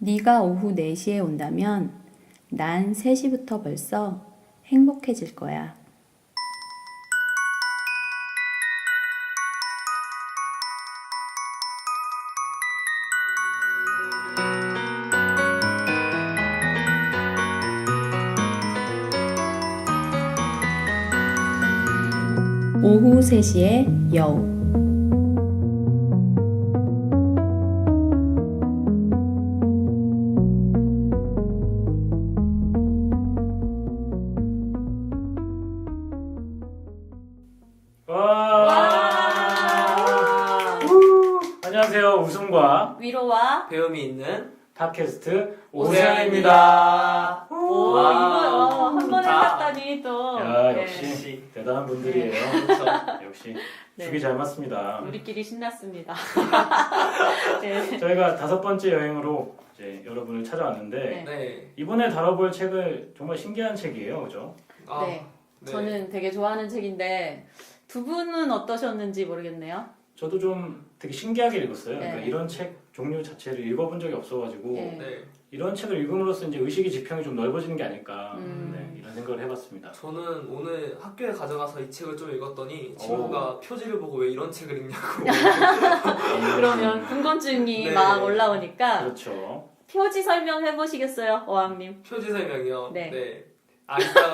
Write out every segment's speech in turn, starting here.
네가 오후 4시에 온다면 난 3시부터 벌써 행복해질 거야. 오후 3시에 여우. 안녕하세요. 웃음과 위로와 배움이 있는 팟캐스트 오세영입니다. 오 와. 이거 한 번에 다. 땄다니 또 야, 네. 역시 대단한 분들이에요. 그렇죠. 역시 네. 죽이 잘 맞습니다. 우리끼리 신났습니다. 네. 저희가 5번째 여행으로 이제 여러분을 찾아왔는데 네. 네. 이번에 다뤄볼 책은 정말 신기한 책이에요, 그죠? 아, 네. 저는 되게 좋아하는 책인데 두 분은 어떠셨는지 모르겠네요. 저도 좀 되게 신기하게 읽었어요. 네. 그러니까 이런 책 종류 자체를 읽어본 적이 없어가지고 네. 네. 이런 책을 읽음으로써 이제 의식의 지평이 좀 넓어지는 게 아닐까 음. 이런 생각을 해봤습니다. 저는 오늘 학교에 가져가서 이 책을 좀 읽었더니 친구가 표지를 보고 왜 이런 책을 읽냐고. 그러면 궁금증이 네. 막 올라오니까 그렇죠. 표지 설명해 보시겠어요, 어왕님? 표지 설명이요. 네. 아, 일단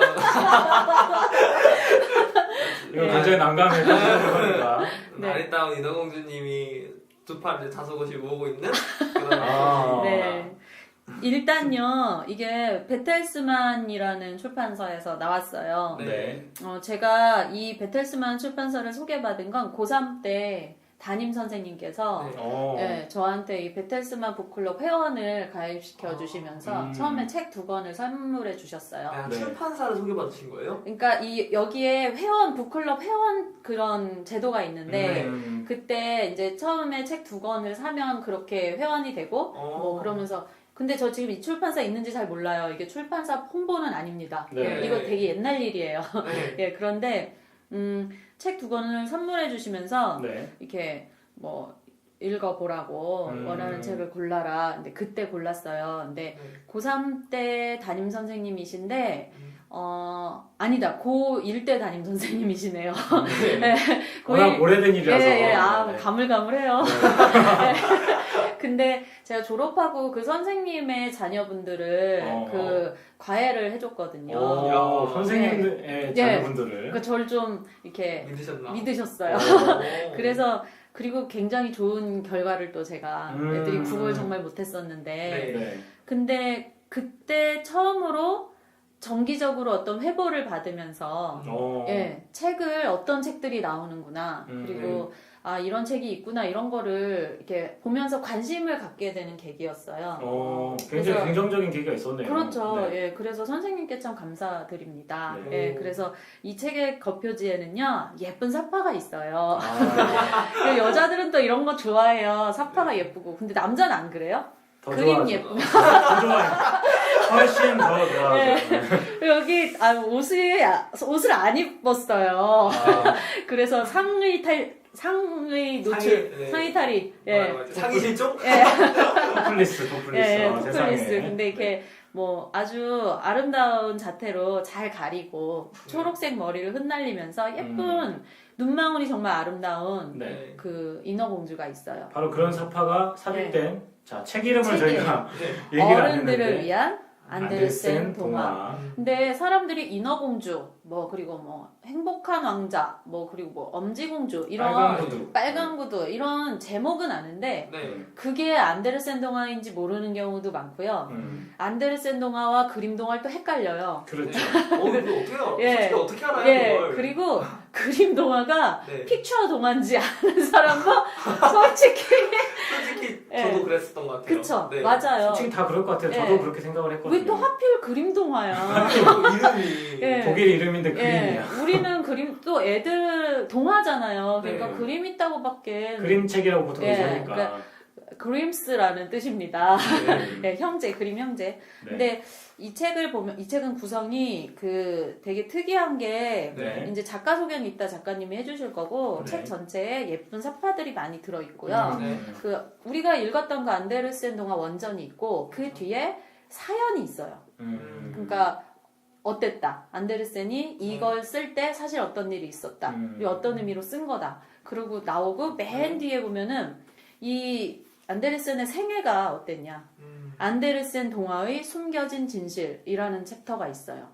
이거 네. 굉장히 난감해서 거니까. 네. 아리따운 인어공주님이 두 팔을 자석없이 모으고 있는 그런 아. 네. 일단요, 이게 베텔스만이라는 출판사에서 나왔어요. 네. 제가 이 베텔스만 출판사를 소개받은 건 고3 때 담임 선생님께서 네. 네, 저한테 이 베텔스만 북클럽 회원을 가입시켜 주시면서 처음에 책 2권을 선물해 주셨어요. 아, 네. 출판사를 소개받으신 거예요? 그러니까 여기에 회원 북클럽 회원 그런 제도가 있는데 그때 이제 처음에 책 2권을 사면 그렇게 회원이 되고 뭐 그러면서 근데 저 지금 이 출판사 있는지 잘 몰라요. 이게 출판사 홍보는 아닙니다. 네. 이거 되게 옛날 일이에요. 네. 예, 그런데 책 2권을 선물해 주시면서 네. 이렇게 뭐 읽어보라고 원하는 책을 골라라. 근데 그때 골랐어요. 근데 네. 고3 때 담임 선생님이신데 아니다. 고1 때 담임 선생님이시네요. 네. 워낙 오래된 일이라서. 예, 네. 가물가물해요. 네. 근데 제가 졸업하고 그 선생님의 자녀분들을 그 과외를 해줬거든요. 오, 선생님의 네. 자녀분들을. 그러니까 저를 좀 이렇게 믿으셨나? 믿으셨어요. 오. 그래서 그리고 굉장히 좋은 결과를 또 제가 애들이 구걸 정말 못했었는데 네. 네. 근데 그때 처음으로 정기적으로 어떤 회보를 받으면서 예, 책을 어떤 책들이 나오는구나 그리고 아 이런 책이 있구나 이런 거를 이렇게 보면서 관심을 갖게 되는 계기였어요. 굉장히 그래서- 긍정적인 계기가 있었네요. 그렇죠. 네. 예, 그래서 선생님께 참 감사드립니다. 네. 예, 그래서 이 책의 겉표지에는요 예쁜 사파가 있어요. 아, 여자들은 또 이런 거 좋아해요. 사파가 예쁘고. 근데 남자는 안 그래요? 더 그림 좋아하죠. 예쁘면. 더 좋아요. 훨씬 더 좋아하죠. 네. 여기 옷을 안 입었어요. 아, 그래서 상의 노출, 네. 상의 탈의. 예. 상의 실종? 예. 토플리스. 예, 아, 세상에. 토플리스. 근데 이렇게 뭐 아주 아름다운 자태로 잘 가리고 초록색 머리를 흩날리면서 예쁜 눈망울이 정말 아름다운 네. 그 인어공주가 있어요. 바로 그런 사파가 삽입된 자, 책 이름을 책 저희가 네. 얘기를 안 어른들을 했는데 위한 안데르센 동화. 근데 사람들이 인어공주, 뭐 그리고 뭐 행복한 왕자, 뭐 그리고 뭐 엄지공주 이런 빨간 구두. 구두 이런 제목은 아는데 네. 그게 안데르센 동화인지 모르는 경우도 많고요. 안데르센 동화와 그림 동화를 또 헷갈려요. 그렇죠. 이거 어떻게 예. 어떻게 알아요? 예, 그걸? 그리고 그림 동화가 네. 픽처 동화인지 아는 사람도 솔직히 솔직히 예. 저도 그랬었던 것 같아요. 그쵸, 네. 맞아요. 솔직히 다 그럴 것 같아요. 예. 저도 그렇게 생각을 했거든요. 왜 또 하필 그림 동화야? 이름이 예. 독일 이름인데 예, 그림이야. 우리는 그림 또 애들 동화잖아요. 그러니까 네. 그림 있다고밖에 그림책이라고 보통 예, 얘기하니까. 그러니까 그림스라는 뜻입니다. 네. 네, 형제, 그림 형제. 네. 근데 이 책을 보면, 이 책은 구성이 그 되게 특이한 게, 네. 이제 작가 소개는 이따 작가님이 해주실 거고, 네. 책 전체에 예쁜 사파들이 많이 들어있고요. 네. 그, 우리가 읽었던 그 안데르센 동화 원전이 있고, 그 뒤에 사연이 있어요. 그러니까, 어땠다. 안데르센이 이걸 쓸 때 사실 어떤 일이 있었다. 그리고 어떤 의미로 쓴 거다. 그리고 나오고, 맨 뒤에 보면은, 이 안데르센의 생애가 어땠냐. 안데르센 동화의 숨겨진 진실이라는 챕터가 있어요.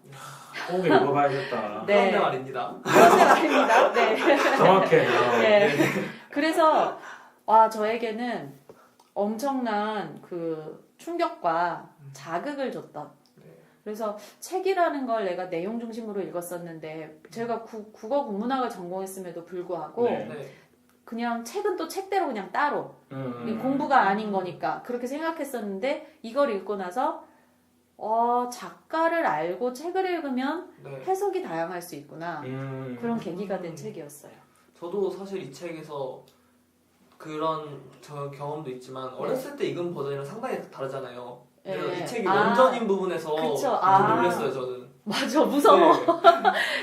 꼭 읽어봐야겠다. 네. 그런데 말입니다. 그런데 말입니다. 네. 정확해요. 네. 그래서 와 저에게는 엄청난 그 충격과 자극을 줬던. 그래서 책이라는 걸 내가 내용 중심으로 읽었었는데 제가 국어 국문학을 전공했음에도 불구하고 네. 네. 그냥 책은 또 책대로 그냥 따로 공부가 아닌 거니까 그렇게 생각했었는데 이걸 읽고 나서 작가를 알고 책을 읽으면 네. 해석이 다양할 수 있구나 그런 계기가 된 책이었어요. 저도 사실 이 책에서 그런 저 경험도 있지만 어렸을 때 읽은 버전이랑 상당히 다르잖아요. 그래서 네. 이 책이 원전인 부분에서 그쵸. 좀 놀랐어요 저는. 맞아 무서워. 네.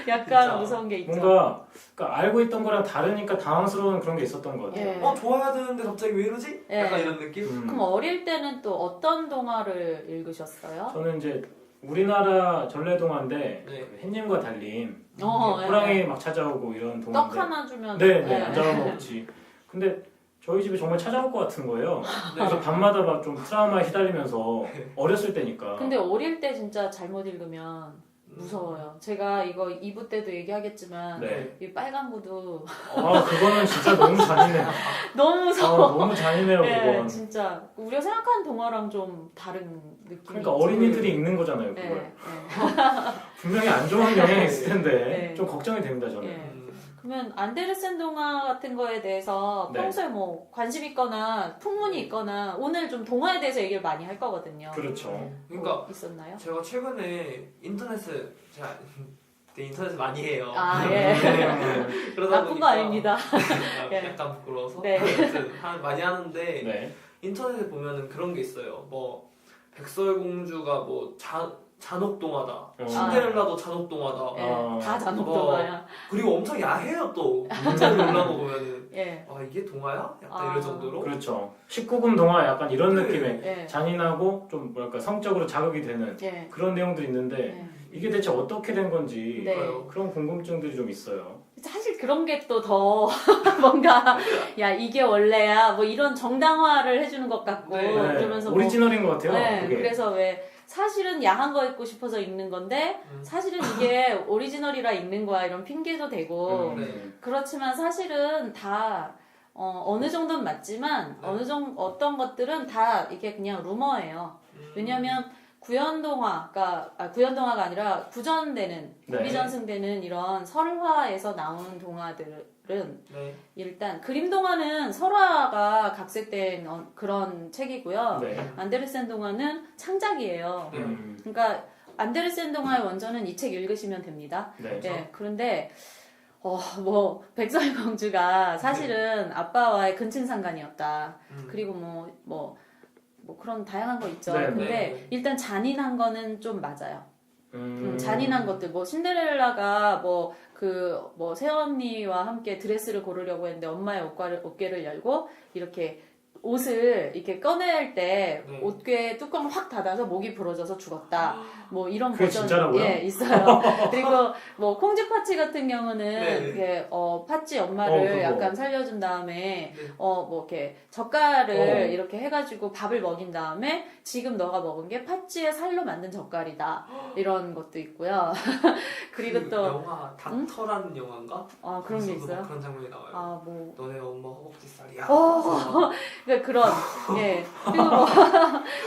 약간 진짜. 무서운 게 있죠. 뭔가 그러니까 알고 있던 거랑 다르니까 당황스러운 그런 게 있었던 것 같아요. 예. 좋아야 되는데 갑자기 왜 이러지? 예. 약간 이런 느낌? 그럼 어릴 때는 또 어떤 동화를 읽으셨어요? 저는 이제 우리나라 전래동화인데 네. 그 햇님과 달님 예. 호랑이 막 찾아오고 이런 동화인데 떡 하나 주면 네네 안 잡아먹지. 근데 저희 집에 정말 찾아올 것 같은 거예요. 그래서 밤마다 막 좀 트라우마에 시달리면서 어렸을 때니까. 근데 어릴 때 진짜 잘못 읽으면 무서워요. 제가 이거 2부 때도 얘기하겠지만 네. 이 빨간 구두 그거는 진짜 너무 잔인해. 너무 무서워. 너무 잔인해요 네, 그건. 진짜 우리가 생각하는 동화랑 좀 다른 느낌이 그러니까 있죠. 어린이들이 읽는 거잖아요 네, 그걸. 네. 분명히 안 좋은 영향이 있을 텐데 네. 좀 걱정이 됩니다 저는. 네. 그러면 안데르센 동화 같은 거에 대해서 네. 평소에 뭐 관심 있거나 풍문이 있거나 오늘 좀 동화에 대해서 얘기를 많이 할 거거든요. 그렇죠. 그러니까 뭐 있었나요? 제가 최근에 제가 인터넷을 많이 해요. 예. 그러다 나쁜 거 아닙니다. 예. 약간 부끄러워서 네. 아무튼 많이 하는데 네. 인터넷에 보면은 그런 게 있어요. 뭐 백설공주가 뭐 잔혹동화다. 신데렐라도 잔혹동화다. 예. 다 잔혹동화야. 그리고 엄청 야해요 또. 문자들 올라온 거 보면은 예. 이게 동화야? 약간 이럴 정도로. 그렇죠. 19금 동화 약간 이런 네. 느낌의 예. 잔인하고 좀 뭐랄까 성적으로 자극이 되는 예. 그런 내용들이 있는데 예. 이게 대체 어떻게 된 건지 네. 그런 궁금증들이 좀 있어요. 사실 그런 게 또 더 뭔가 야 이게 원래야 뭐 이런 정당화를 해주는 것 같고 네. 그러면서 뭐 오리지널인 것 같아요. 네, 그게. 그래서 왜 사실은 야한 거 읽고 싶어서 읽는 건데 사실은 이게 오리지널이라 읽는 거야 이런 핑계도 되고 네. 그렇지만 사실은 다 어느 정도는 맞지만 어떤 것들은 다 이게 그냥 루머예요. 왜냐하면 구연동화가 아니라 구전되는 네. 구비전승되는 이런 설화에서 나온 동화들은 네. 일단 그림 동화는 설화가 각색된 그런 책이고요. 네. 안데르센 동화는 창작이에요. 그러니까 안데르센 동화의 원전은 이 책 읽으시면 됩니다. 네. 네, 그런데 뭐 백설공주가 사실은 아빠와의 근친상간이었다. 그리고 뭐 그런 다양한 거 있죠. 네, 근데 네. 일단 잔인한 거는 좀 맞아요. 잔인한 것들 뭐 신데렐라가 새언니와 함께 드레스를 고르려고 했는데 엄마의 옷개를 열고 이렇게 옷을 이렇게 꺼낼 때 네. 옷개 뚜껑을 확 닫아서 목이 부러져서 죽었다. 뭐 이런 그게 버전 진짜라고요? 예 있어요. 그리고 뭐 콩쥐 파치 같은 경우는 네. 이렇게 파치 엄마를 그거. 약간 살려준 다음에 네. 뭐 이렇게 젓갈을 이렇게 해가지고 밥을 먹인 다음에 지금 너가 먹은 게 파치의 살로 만든 젓갈이다 이런 것도 있고요. 그리고 또 영화 닥터라는 영화인가? 그런 게 거기서도 있어요. 그런 장면이 나와요. 뭐 너네 엄마 허벅지 살이야. 그러니까 그런 예 그리고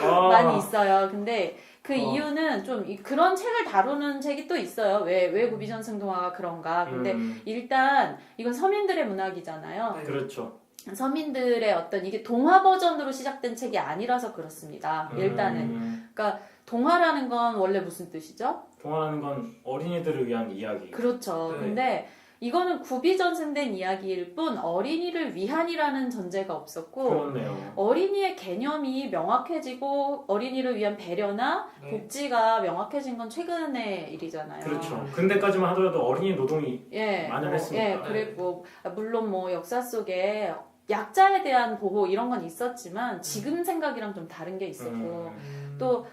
뭐 많이 있어요. 근데 그 이유는 좀 그런 책을 다루는 책이 또 있어요. 왜 구비전승 동화가 그런가. 근데 일단 이건 서민들의 문학이잖아요. 네. 그렇죠. 서민들의 어떤 이게 동화 버전으로 시작된 책이 아니라서 그렇습니다. 일단은 그러니까 동화라는 건 원래 무슨 뜻이죠? 동화라는 건 어린이들을 위한 이야기. 그렇죠. 네. 근데 이거는 구비전승된 이야기일 뿐 어린이를 위한이라는 전제가 없었고 그렇네요. 어린이의 개념이 명확해지고 어린이를 위한 배려나 네. 복지가 명확해진 건 최근의 일이잖아요. 그렇죠. 근대까지만 하더라도 어린이 노동이 예, 만연했으니까. 예, 그리고 물론 뭐 역사 속에 약자에 대한 보호 이런 건 있었지만 지금 생각이랑 좀 다른 게 있었고 또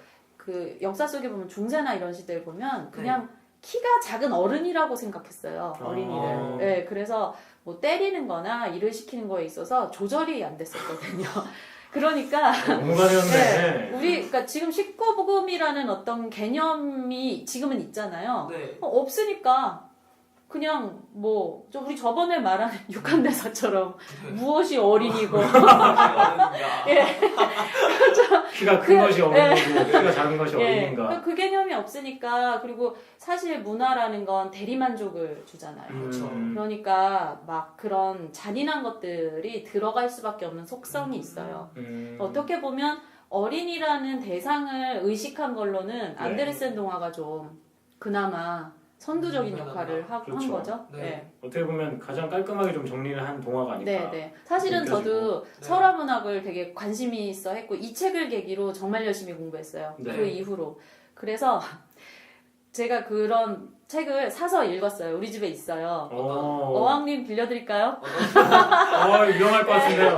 그 역사 속에 보면 중세나 이런 시대를 보면 그냥 키가 작은 어른이라고 생각했어요. 어린이를. 예, 그래서 뭐 때리는 거나 일을 시키는 거에 있어서 조절이 안 됐었거든요. 그러니까 공간이었네. 우리 그러니까 지금 19부금이라는 어떤 개념이 지금은 있잖아요. 네. 없으니까 그냥 뭐 우리 저번에 말한 육한대사처럼 무엇이 어린이고 예. 키가 큰 것이 어린이고 키가 작은 것이 예. 어린인가. 그 개념이 없으니까 그리고 사실 문화라는 건 대리만족을 주잖아요. 그렇죠. 그러니까 막 그런 잔인한 것들이 들어갈 수밖에 없는 속성이 있어요. 어떻게 보면 어린이라는 대상을 의식한 걸로는 안데르센 동화가 좀 그나마 선두적인 역할을 한 그렇죠. 거죠. 네. 네. 어떻게 보면 가장 깔끔하게 좀 정리를 한 동화가 아닐까. 네, 네. 사실은 느껴지고. 저도 네. 설화 문학을 되게 관심이 있어 했고 이 책을 계기로 정말 열심히 공부했어요. 네. 그 이후로. 그래서 제가 그런 책을 사서 읽었어요. 우리 집에 있어요. 어왕님 빌려드릴까요? 위험할 것 같은데요.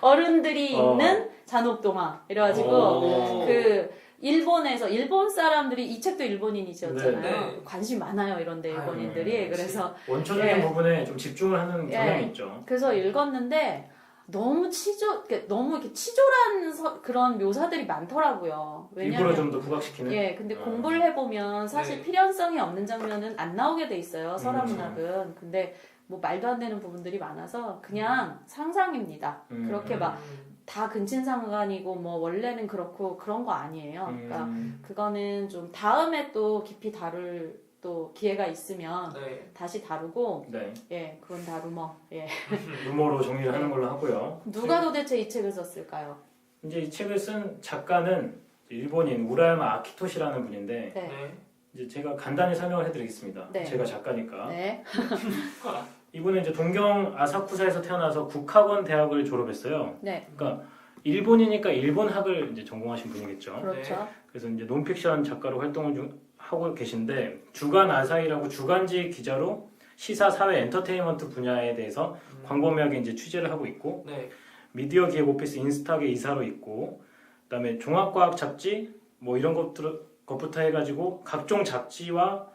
어른들이 읽는 잔혹동화. 이래가지고 그 일본에서 일본 사람들이 이 책도 일본인이셨잖아요. 네. 관심 많아요. 이런데 일본인들이. 그래서 원초적인 예. 부분에 좀 집중을 하는 경향이 있죠. 그래서 읽었는데 너무 너무 이렇게 치졸한 그런 묘사들이 많더라고요. 일부러 좀 더 부각시키는. 예, 근데 공부를 해보면 사실 네. 필연성이 없는 장면은 안 나오게 돼 있어요. 설화 그렇죠. 문학은. 근데 뭐 말도 안 되는 부분들이 많아서 그냥 상상입니다. 그렇게 막 다 근친상간이고 뭐 원래는 그렇고 그런 거 아니에요. 그러니까 그거는 좀 다음에 또 깊이 다룰 또 기회가 있으면 네. 다시 다루고 네. 예, 그건 다루머. 예. 유머로 정리를 하는 걸로 하고요. 누가 도대체 이 책을 썼을까요? 이제 이 책을 쓴 작가는 일본인 우라야마 아키토시라는 분인데 네. 네. 이제 제가 간단히 설명을 해드리겠습니다. 네. 제가 작가니까. 네. 이분은 이제 동경 아사쿠사에서 태어나서 국학원 대학을 졸업했어요. 네. 그러니까 일본이니까 일본학을 이제 전공하신 분이겠죠. 그렇죠. 그래서 이제 논픽션 작가로 활동을 하고 계신데 주간 아사히라고 주간지 기자로 시사, 사회, 엔터테인먼트 분야에 대해서 광범위하게 이제 취재를 하고 있고 네. 미디어 기획 오피스 인스탁의 이사로 있고 그다음에 종합과학 잡지 뭐 이런 것부터 해가지고 각종 잡지와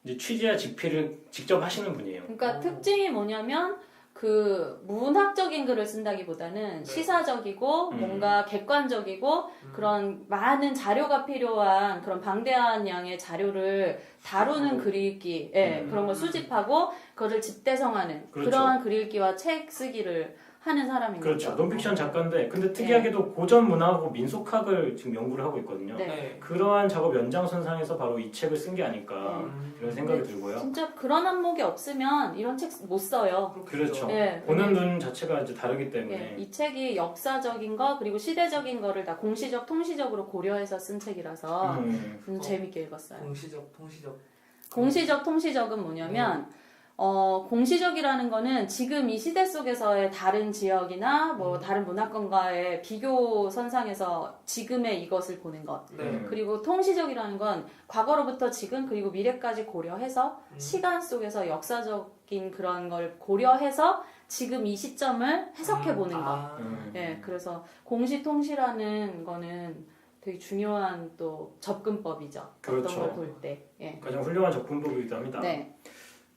이제 취재와 집필을 직접 하시는 분이에요. 그러니까 특징이 뭐냐면 그 문학적인 글을 쓴다기보다는 시사적이고 뭔가 객관적이고 그런 많은 자료가 필요한 그런 방대한 양의 자료를 다루는 글 읽기, 예, 그런 걸 수집하고 그거를 집대성하는 그렇죠. 그러한 글 읽기와 책 쓰기를 하는 사람인 그렇죠. 거죠. 논픽션 작가인데 근데 특이하게도 고전 문학하고 민속학을 지금 연구를 하고 있거든요. 네. 네. 그러한 작업 연장선상에서 바로 이 책을 쓴 게 아닐까 이런 생각이 들고요. 진짜 그런 한목이 없으면 이런 책 못 써요. 그렇죠. 예, 보는 눈 자체가 이제 다르기 때문에 예, 이 책이 역사적인 거 그리고 시대적인 거를 다 공시적 통시적으로 고려해서 쓴 책이라서 재밌게 읽었어요. 공시적, 통시적. 공시적 통시적은 뭐냐면 공시적이라는 거는 지금 이 시대 속에서의 다른 지역이나 뭐 다른 문화권과의 비교 선상에서 지금의 이것을 보는 것. 네. 그리고 통시적이라는 건 과거로부터 지금 그리고 미래까지 고려해서 시간 속에서 역사적인 그런 걸 고려해서 지금 이 시점을 해석해 보는 것. 예, 그래서 공시통시라는 거는 되게 중요한 또 접근법이죠. 그렇죠. 어떤 걸 볼 때. 예. 가장 훌륭한 접근법이기도 합니다. 네.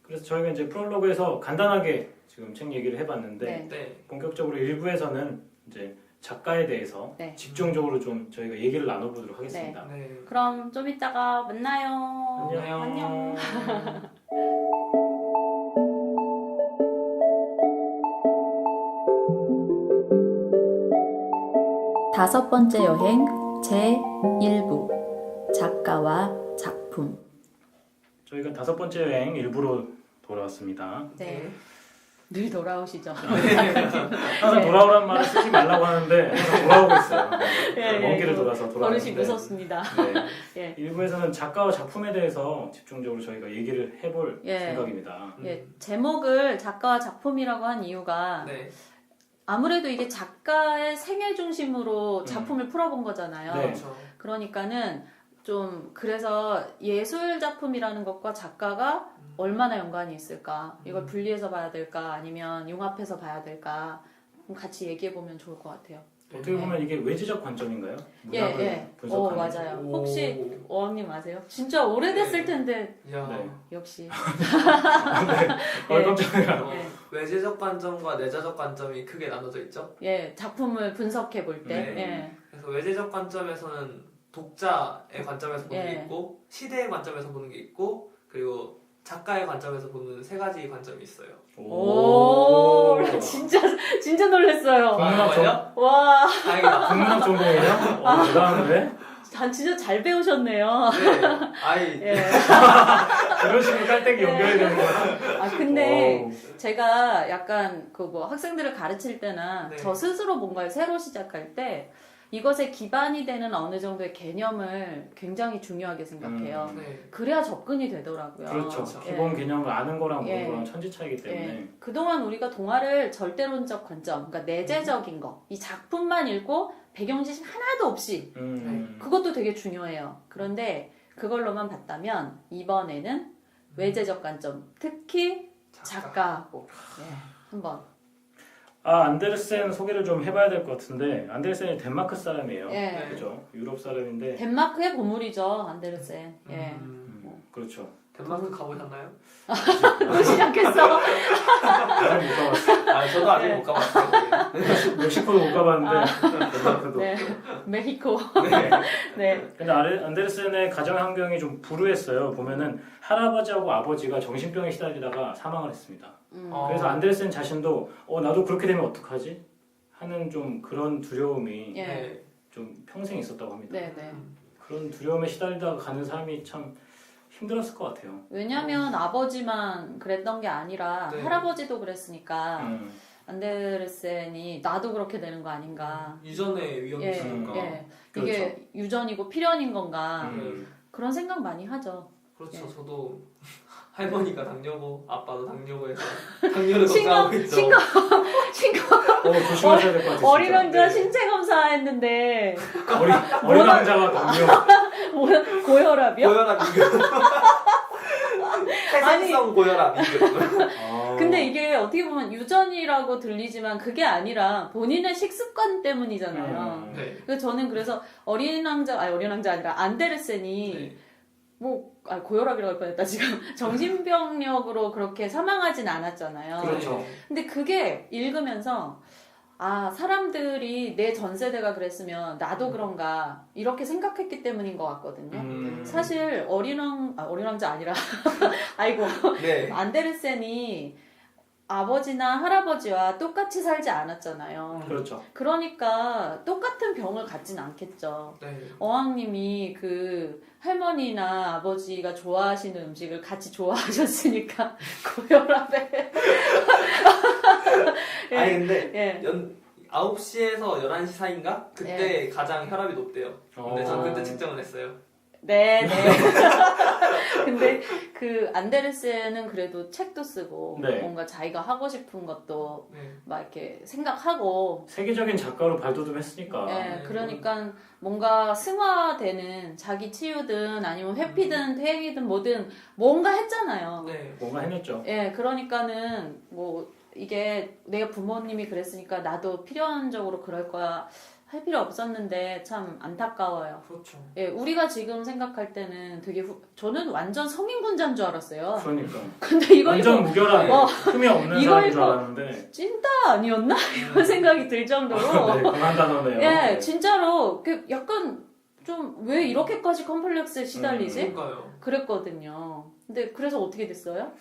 그래서 저희가 이제 프롤로그에서 간단하게 지금 책 얘기를 해봤는데 네. 네. 본격적으로 1부에서는 이제 작가에 대해서 네. 집중적으로 좀 저희가 얘기를 나눠보도록 하겠습니다. 네. 그럼 좀 이따가 만나요. 안녕. 안녕. 다섯 번째 여행 제1부 작가와 작품. 저희가 다섯 번째 여행 일부로 돌아왔습니다. 네. 늘 돌아오시죠. 항상 네. 돌아오란 말을 쓰지 말라고 하는데 항상 돌아오고 있어요. 예, 먼 길을 예, 돌아서 돌아오는데 버릇이 무섭습니다. 네. 예. 일부에서는 작가와 작품에 대해서 집중적으로 저희가 얘기를 해볼 예. 생각입니다. 예, 제목을 작가와 작품이라고 한 이유가 네. 아무래도 이게 작가의 생애 중심으로 작품을 풀어본 거잖아요. 네. 그렇죠. 그러니까는 좀 그래서 예술 작품이라는 것과 작가가 얼마나 연관이 있을까? 이걸 분리해서 봐야 될까? 아니면 융합해서 봐야 될까? 같이 얘기해 보면 좋을 것 같아요. 어떻게 보면 이게 외지적 관점인가요? 문학을 예. 분석하는. 맞아요. 오. 혹시 어왕님 아세요? 진짜 오래됐을 네. 텐데 야. 네. 역시. 깜짝이야. 예. 외재적 관점과 내재적 관점이 크게 나눠져 있죠. 예, 작품을 분석해 볼 때. 네. 예. 그래서 외재적 관점에서는 독자의 관점에서 보는 게 예. 있고 시대의 관점에서 보는 게 있고 그리고 작가의 관점에서 보는 세 가지 관점이 있어요. 오, 진짜 놀랐어요. 국문학 정말요? 와, 다행이다. 국문학 전공이에요? 대단한데? 진짜 잘 배우셨네요. 네. 아이. 예. 이런 식으로 깔때기 연결이 되는 거야? 아, 근데 오. 제가 약간 그 뭐 학생들을 가르칠 때나 네. 저 스스로 뭔가를 새로 시작할 때 이것에 기반이 되는 어느 정도의 개념을 굉장히 중요하게 생각해요. 네. 그래야 접근이 되더라고요. 그렇죠. 그렇죠. 기본 개념을 아는 거랑 모르는 예. 거랑 천지 차이기 때문에. 예. 그동안 우리가 동화를 절대론적 관점, 그러니까 내재적인 거, 이 작품만 읽고 배경 지식 하나도 없이 그것도 되게 중요해요. 그런데 그걸로만 봤다면 이번에는 외재적 관점, 특히 작가하고 한번. 안데르센 소개를 좀 해봐야 될 것 같은데 안데르센이 덴마크 사람이에요. 예. 그죠? 유럽 사람인데. 덴마크의 보물이죠, 안데르센. 예. 그렇죠. 덴마크 가보셨나요? 또 시작했어. 아직 못 가봤어. 아 저도 아직 네. 못 가봤어요. 멕시코도 못 가봤는데 덴마크도. 네. 멕시코. 네. 네. 근데 안데르센의 가정 환경이 좀 불우했어요. 보면은 할아버지하고 아버지가 정신병에 시달리다가 사망을 했습니다. 그래서 안데르센 자신도 나도 그렇게 되면 어떡하지? 하는 좀 그런 두려움이 예. 네. 좀 평생 있었다고 합니다. 네, 네. 그런 두려움에 시달리다가 가는 삶이 참 힘들었을 것 같아요. 왜냐면 아버지만 그랬던 게 아니라 네. 할아버지도 그랬으니까 음. 안데르센이 나도 그렇게 되는 거 아닌가. 유전의 위험이 예, 있으니까. 예. 그렇죠. 이게 유전이고 필연인 건가. 음. 그런 생각 많이 하죠. 그렇죠. 예. 저도 할머니가 당뇨고 아빠도 당뇨고해서 당뇨를 신고, 걱정하고 있죠. 조심하셔야 될 것 같아요. 어린 왕자 네. 신체 검사했는데 어린 왕자가 당뇨. 고혈압이요? 고혈압 이겨. 태생성 고혈압 이겨. 근데 이게 어떻게 보면 유전이라고 들리지만 그게 아니라 본인의 식습관 때문이잖아요. 네. 그래서 저는 그래서 어린 왕자 아니라 안데르센이 네. 고혈압이라고 할 뻔했다 지금. 정신병력으로 그렇게 사망하진 않았잖아요. 그렇죠. 근데 그게 읽으면서 사람들이 내 전 세대가 그랬으면 나도 그런가 이렇게 생각했기 때문인 것 같거든요. 사실 어린 왕자 아니라 아이고 네. 안데르센이 아버지나 할아버지와 똑같이 살지 않았잖아요. 그렇죠. 그러니까 똑같은 병을 갖진 않겠죠. 네. 어왕님이 그 할머니나 아버지가 좋아하시는 음식을 같이 좋아하셨으니까 고혈압에. 예. 아니 근데 예. 9시에서 11시 사이인가? 그때 가장 혈압이 높대요. 근데 전 그때 측정을 했어요. 네. 근데 그 안데르센은 그래도 책도 쓰고 네. 뭔가 자기가 하고 싶은 것도 네. 막 이렇게 생각하고 세계적인 작가로 발돋움했으니까. 예, 그러니까 뭔가 승화되는 자기 치유든 아니면 회피든 퇴행이든 뭐든 뭔가 했잖아요. 네. 뭔가 해냈죠. 예, 그러니까는 뭐 이게 내가 부모님이 그랬으니까 나도 필연적으로 그럴 거야 할 필요 없었는데 참 안타까워요. 그렇죠. 예, 우리가 지금 생각할 때는 되게 저는 완전 성인군자인 줄 알았어요. 그러니까. 근데 이거 완전 무결한 흠이 없는 이거 사람인 줄 읽고 알았는데. 찐따 아니었나? 이런 생각이 들 정도로 네, 강한 단어네요. 예, 네. 진짜로 그 약간 좀 왜 이렇게까지 컴플렉스에 시달리지? 그러니까요. 그랬거든요. 근데 그래서 어떻게 됐어요?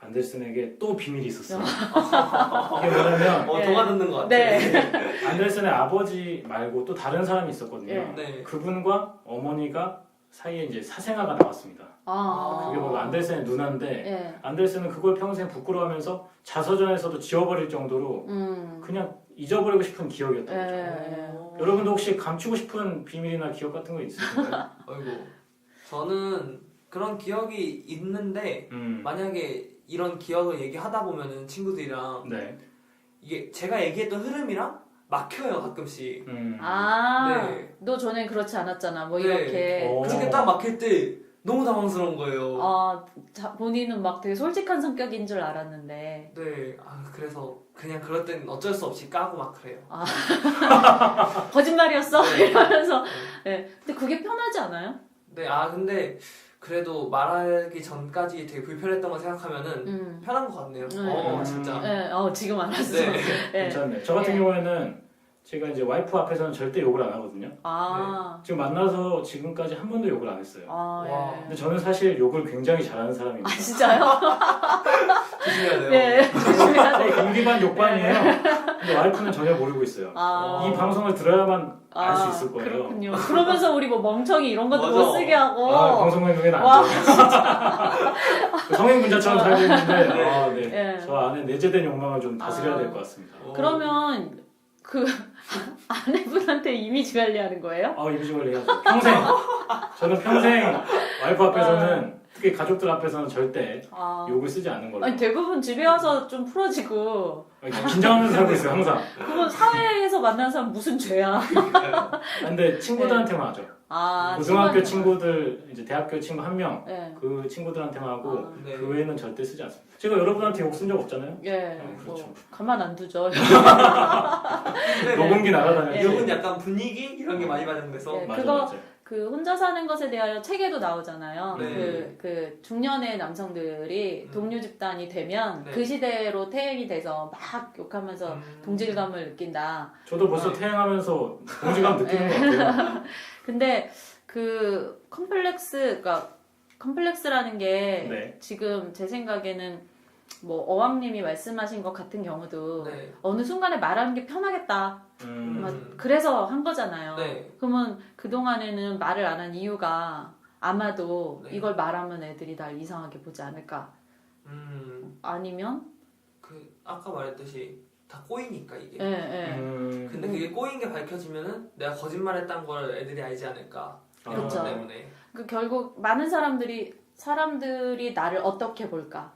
안데르센에게 또 비밀이 있었어요. 이게 뭐냐면 더 네. 듣는 것 같아요. 네. 안데르센의 아버지 말고 또 다른 사람이 있었거든요. 예. 네. 그분과 어머니가 사이에 이제 사생아가 나왔습니다. 그게 바로 안델센의 누나인데 예. 안델센은 그걸 평생 부끄러워하면서 자서전에서도 지워버릴 정도로 그냥 잊어버리고 싶은 기억이었던 거죠. 예. 여러분도 혹시 감추고 싶은 비밀이나 기억 같은 거 있으신가요? 아이고 저는 그런 기억이 있는데 만약에 이런 기억을 얘기하다 보면은 친구들이랑 네. 이게 제가 얘기했던 흐름이랑 막혀요 가끔씩. 네. 너 전엔 그렇지 않았잖아. 뭐 네. 이렇게. 그렇게 딱 막힐 때 너무 당황스러운 거예요. 본인은 막 되게 솔직한 성격인 줄 알았는데. 네. 그래서 그냥 그럴 땐 어쩔 수 없이 까고 막 그래요. 거짓말이었어? 네. 이러면서. 네. 근데 그게 편하지 않아요? 네. 근데 그래도 말하기 전까지 되게 불편했던 거 생각하면은 편한 것 같네요. 진짜. 네. 지금 알았어. 네. 네. 괜찮네. 저 같은 경우에는 제가 이제 와이프 앞에서는 절대 욕을 안 하거든요. 지금 만나서 지금까지 한 번도 욕을 안 했어요. 예. 근데 저는 사실 욕을 굉장히 잘하는 사람입니다. 진짜요? 조심해야 돼요. 네. 조심해야 돼요. 공기반 욕반이에요. 근데 와이프는 전혀 모르고 있어요. 이 방송을 들어야만 알 수 있을 거예요. 그렇군요. 그러면서 우리 뭐 멍청이 이런 것도 맞아. 못 쓰게 하고. 방송행동에는 안 돼요. 성인분자처럼 살고 있는데 네. 저 안에 내재된 욕망을 좀 다스려야 될 것 같습니다. 그러면 그 아내분한테 이미지 관리하는 거예요? 이미지 관리 해야죠. 평생. 저는 평생 와이프 앞에서는 특히 가족들 앞에서는 절대 욕을 쓰지 않는 걸로. 아니 대부분 집에 와서 좀 풀어지고 긴장하면서 살고 있어요 항상. 그건 사회에서 만난 사람 무슨 죄야? 근데 친구들한테만 하죠. 고등학교 친구들, 이제 대학교 친구 한 명, 그 친구들한테만 하고 네. 그 외에는 절대 쓰지 않습니다. 제가 여러분한테 욕 쓴 적 없잖아요. 그렇죠. 뭐 가만 안 두죠. 녹음기 날아다녀요. 이건 약간 분위기 이런 게 많이 반영돼서. 맞아. 그 혼자 사는 것에 대하여 책에도 나오잖아요. 네. 그 중년의 남성들이 동료 집단이 되면 그 시대로 퇴행이 돼서 막 욕하면서 동질감을 느낀다. 저도 벌써 퇴행하면서 동질감 느끼는 것 같아요. 근데 그 컴플렉스라는 게 지금 제 생각에는 뭐 어왕님이 말씀하신 것 같은 경우도 어느 순간에 말하는 게 편하겠다. 그래서 한 거잖아요. 그러면 그동안에는 말을 안 한 이유가 아마도 이걸 말하면 애들이 날 이상하게 보지 않을까. 아니면 아까 말했듯이 다 꼬이니까 이게. 근데 음. 그게 꼬인 게 밝혀지면은 내가 거짓말했던 걸 애들이 알지 않을까. 이런 그렇죠. 것 때문에. 결국 많은 사람들이 나를 어떻게 볼까,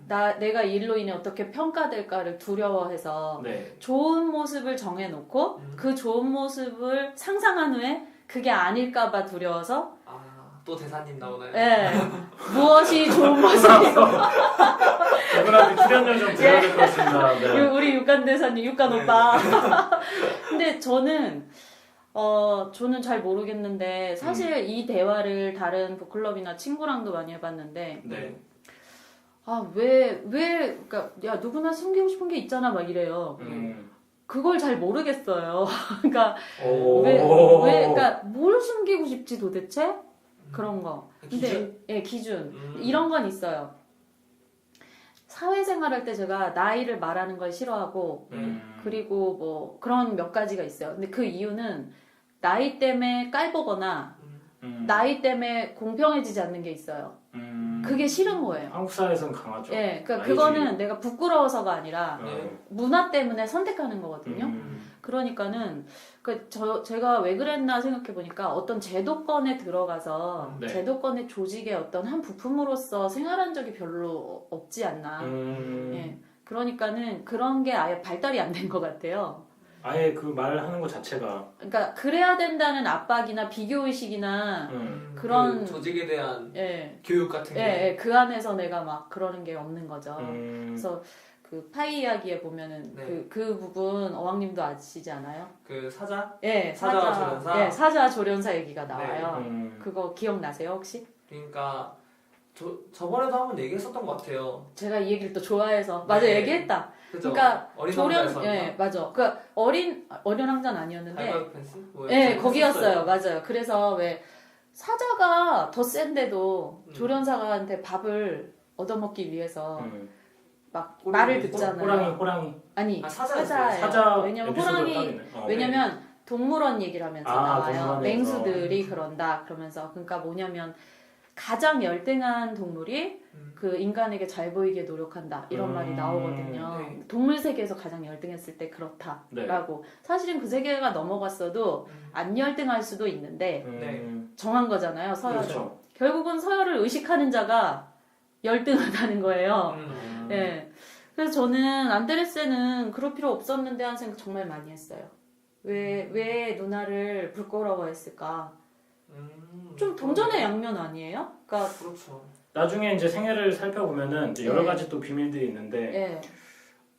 내가 이 일로 인해 어떻게 평가될까를 두려워해서 네. 좋은 모습을 정해놓고 그 좋은 모습을 상상한 후에 그게 아닐까봐 두려워서 또 대사님 나오나요? 네. 무엇이 좋은 모습이고 저분한테 출연료 좀 드려야 될 것 같습니다. 네. 우리 육간 대사님, 육간 오빠. 근데 저는 잘 모르겠는데 사실 이 대화를 다른 북클럽이나 친구랑도 많이 해봤는데 그러니까 야 누구나 숨기고 싶은 게 있잖아 막 이래요. 그걸 잘 모르겠어요. 그러니까 그러니까 뭘 숨기고 싶지 도대체? 그런 거. 기준? 근데 기준 이런 건 있어요. 사회생활할 때 제가 나이를 말하는 걸 싫어하고 그리고 뭐 그런 몇 가지가 있어요. 근데 그 이유는 나이 때문에 깔보거나 나이 때문에 공평해지지 않는 게 있어요. 그게 싫은 거예요. 한국 사회에서는 강하죠. 그러니까 나이지. 그거는 내가 부끄러워서가 아니라 문화 때문에 선택하는 거거든요. 그러니까는 제가 왜 그랬나 생각해 보니까 어떤 제도권에 들어가서 제도권의 조직의 어떤 한 부품으로서 생활한 적이 별로 없지 않나. 그러니까는 그런 게 아예 발달이 안 된 것 같아요. 아예 그 말을 하는 것 자체가. 그러니까 그래야 된다는 압박이나 비교의식이나 그런 그 조직에 대한 교육 같은 게. 그 안에서 내가 막 그러는 게 없는 거죠. 그래서 그 파이 이야기에 보면은 그 부분 어왕님도 아시지 않아요? 그 사자? 사자 조련사? 사자 조련사 얘기가 나와요. 그거 기억나세요 혹시? 그러니까 저번에도 한번 얘기했었던 것 같아요. 제가 이 얘기를 또 좋아해서 맞아 얘기했다. 그죠? 그러니까 어린 조련 맞아. 그 어린 왕자는 아니었는데 달걀 펜스? 거기였어요. 맞아요. 그래서 왜 사자가 더 센데도 조련사한테 밥을 얻어먹기 위해서 막 말을 듣잖아요. 호랑이. 아니 사자예요. 사자예요. 사자 왜냐면 에피소드를 호랑이 따르네. 왜냐면 동물원 얘기를 하면서 나와요. 동물원 맹수들이 그런다. 그러면서 그러니까 뭐냐면 가장 열등한 동물이 그 인간에게 잘 보이게 노력한다. 이런 말이 나오거든요. 네. 동물 세계에서 가장 열등했을 때 그렇다라고. 사실은 그 세계가 넘어갔어도 안 열등할 수도 있는데 정한 거잖아요. 서열을. 그렇죠. 결국은 서열을 의식하는 자가 열등하다는 거예요. 네. 그래서 저는 안데르센은 그럴 필요 없었는데 하는 생각 정말 많이 했어요. 왜 누나를 부끄러워했을까? 좀 동전의 양면 아니에요? 그러니까 그렇죠. 나중에 이제 생애를 살펴보면은 이제 여러 가지 또 비밀들이 있는데 예.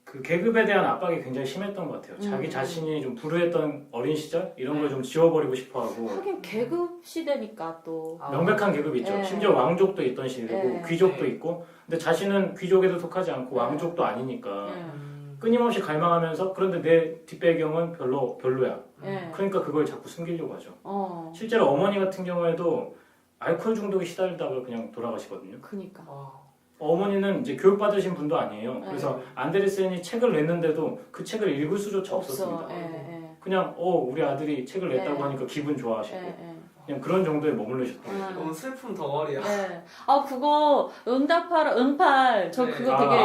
그 계급에 대한 압박이 굉장히 심했던 것 같아요. 자기 자신이 좀 불우했던 어린 시절 이런 걸 좀 지워버리고 싶어하고. 하긴 계급 시대니까 또. 명백한 계급이 있죠. 예. 심지어 왕족도 있던 시대고 예. 귀족도 예. 있고. 근데 자신은 귀족에도 속하지 않고 예. 왕족도 아니니까 예. 끊임없이 갈망하면서 그런데 내 뒷배경은 별로야. 예. 그러니까 그걸 자꾸 숨기려고 하죠. 어. 실제로 어머니 같은 경우에도 알코올 중독에 시달리다가 그냥 돌아가시거든요. 그니까. 어머니는 이제 교육받으신 분도 아니에요. 네. 그래서 안데르센이 책을 냈는데도 그 책을 읽을 수조차 없었습니다. 예. 그냥 우리 아들이 책을 냈다고 네. 하니까 기분 좋아하시고 예. 그냥 그런 정도에 머물르셨던 거예요. 너무 슬픔 덩어리야. 예. 아 그거 응팔 저 네. 그거 되게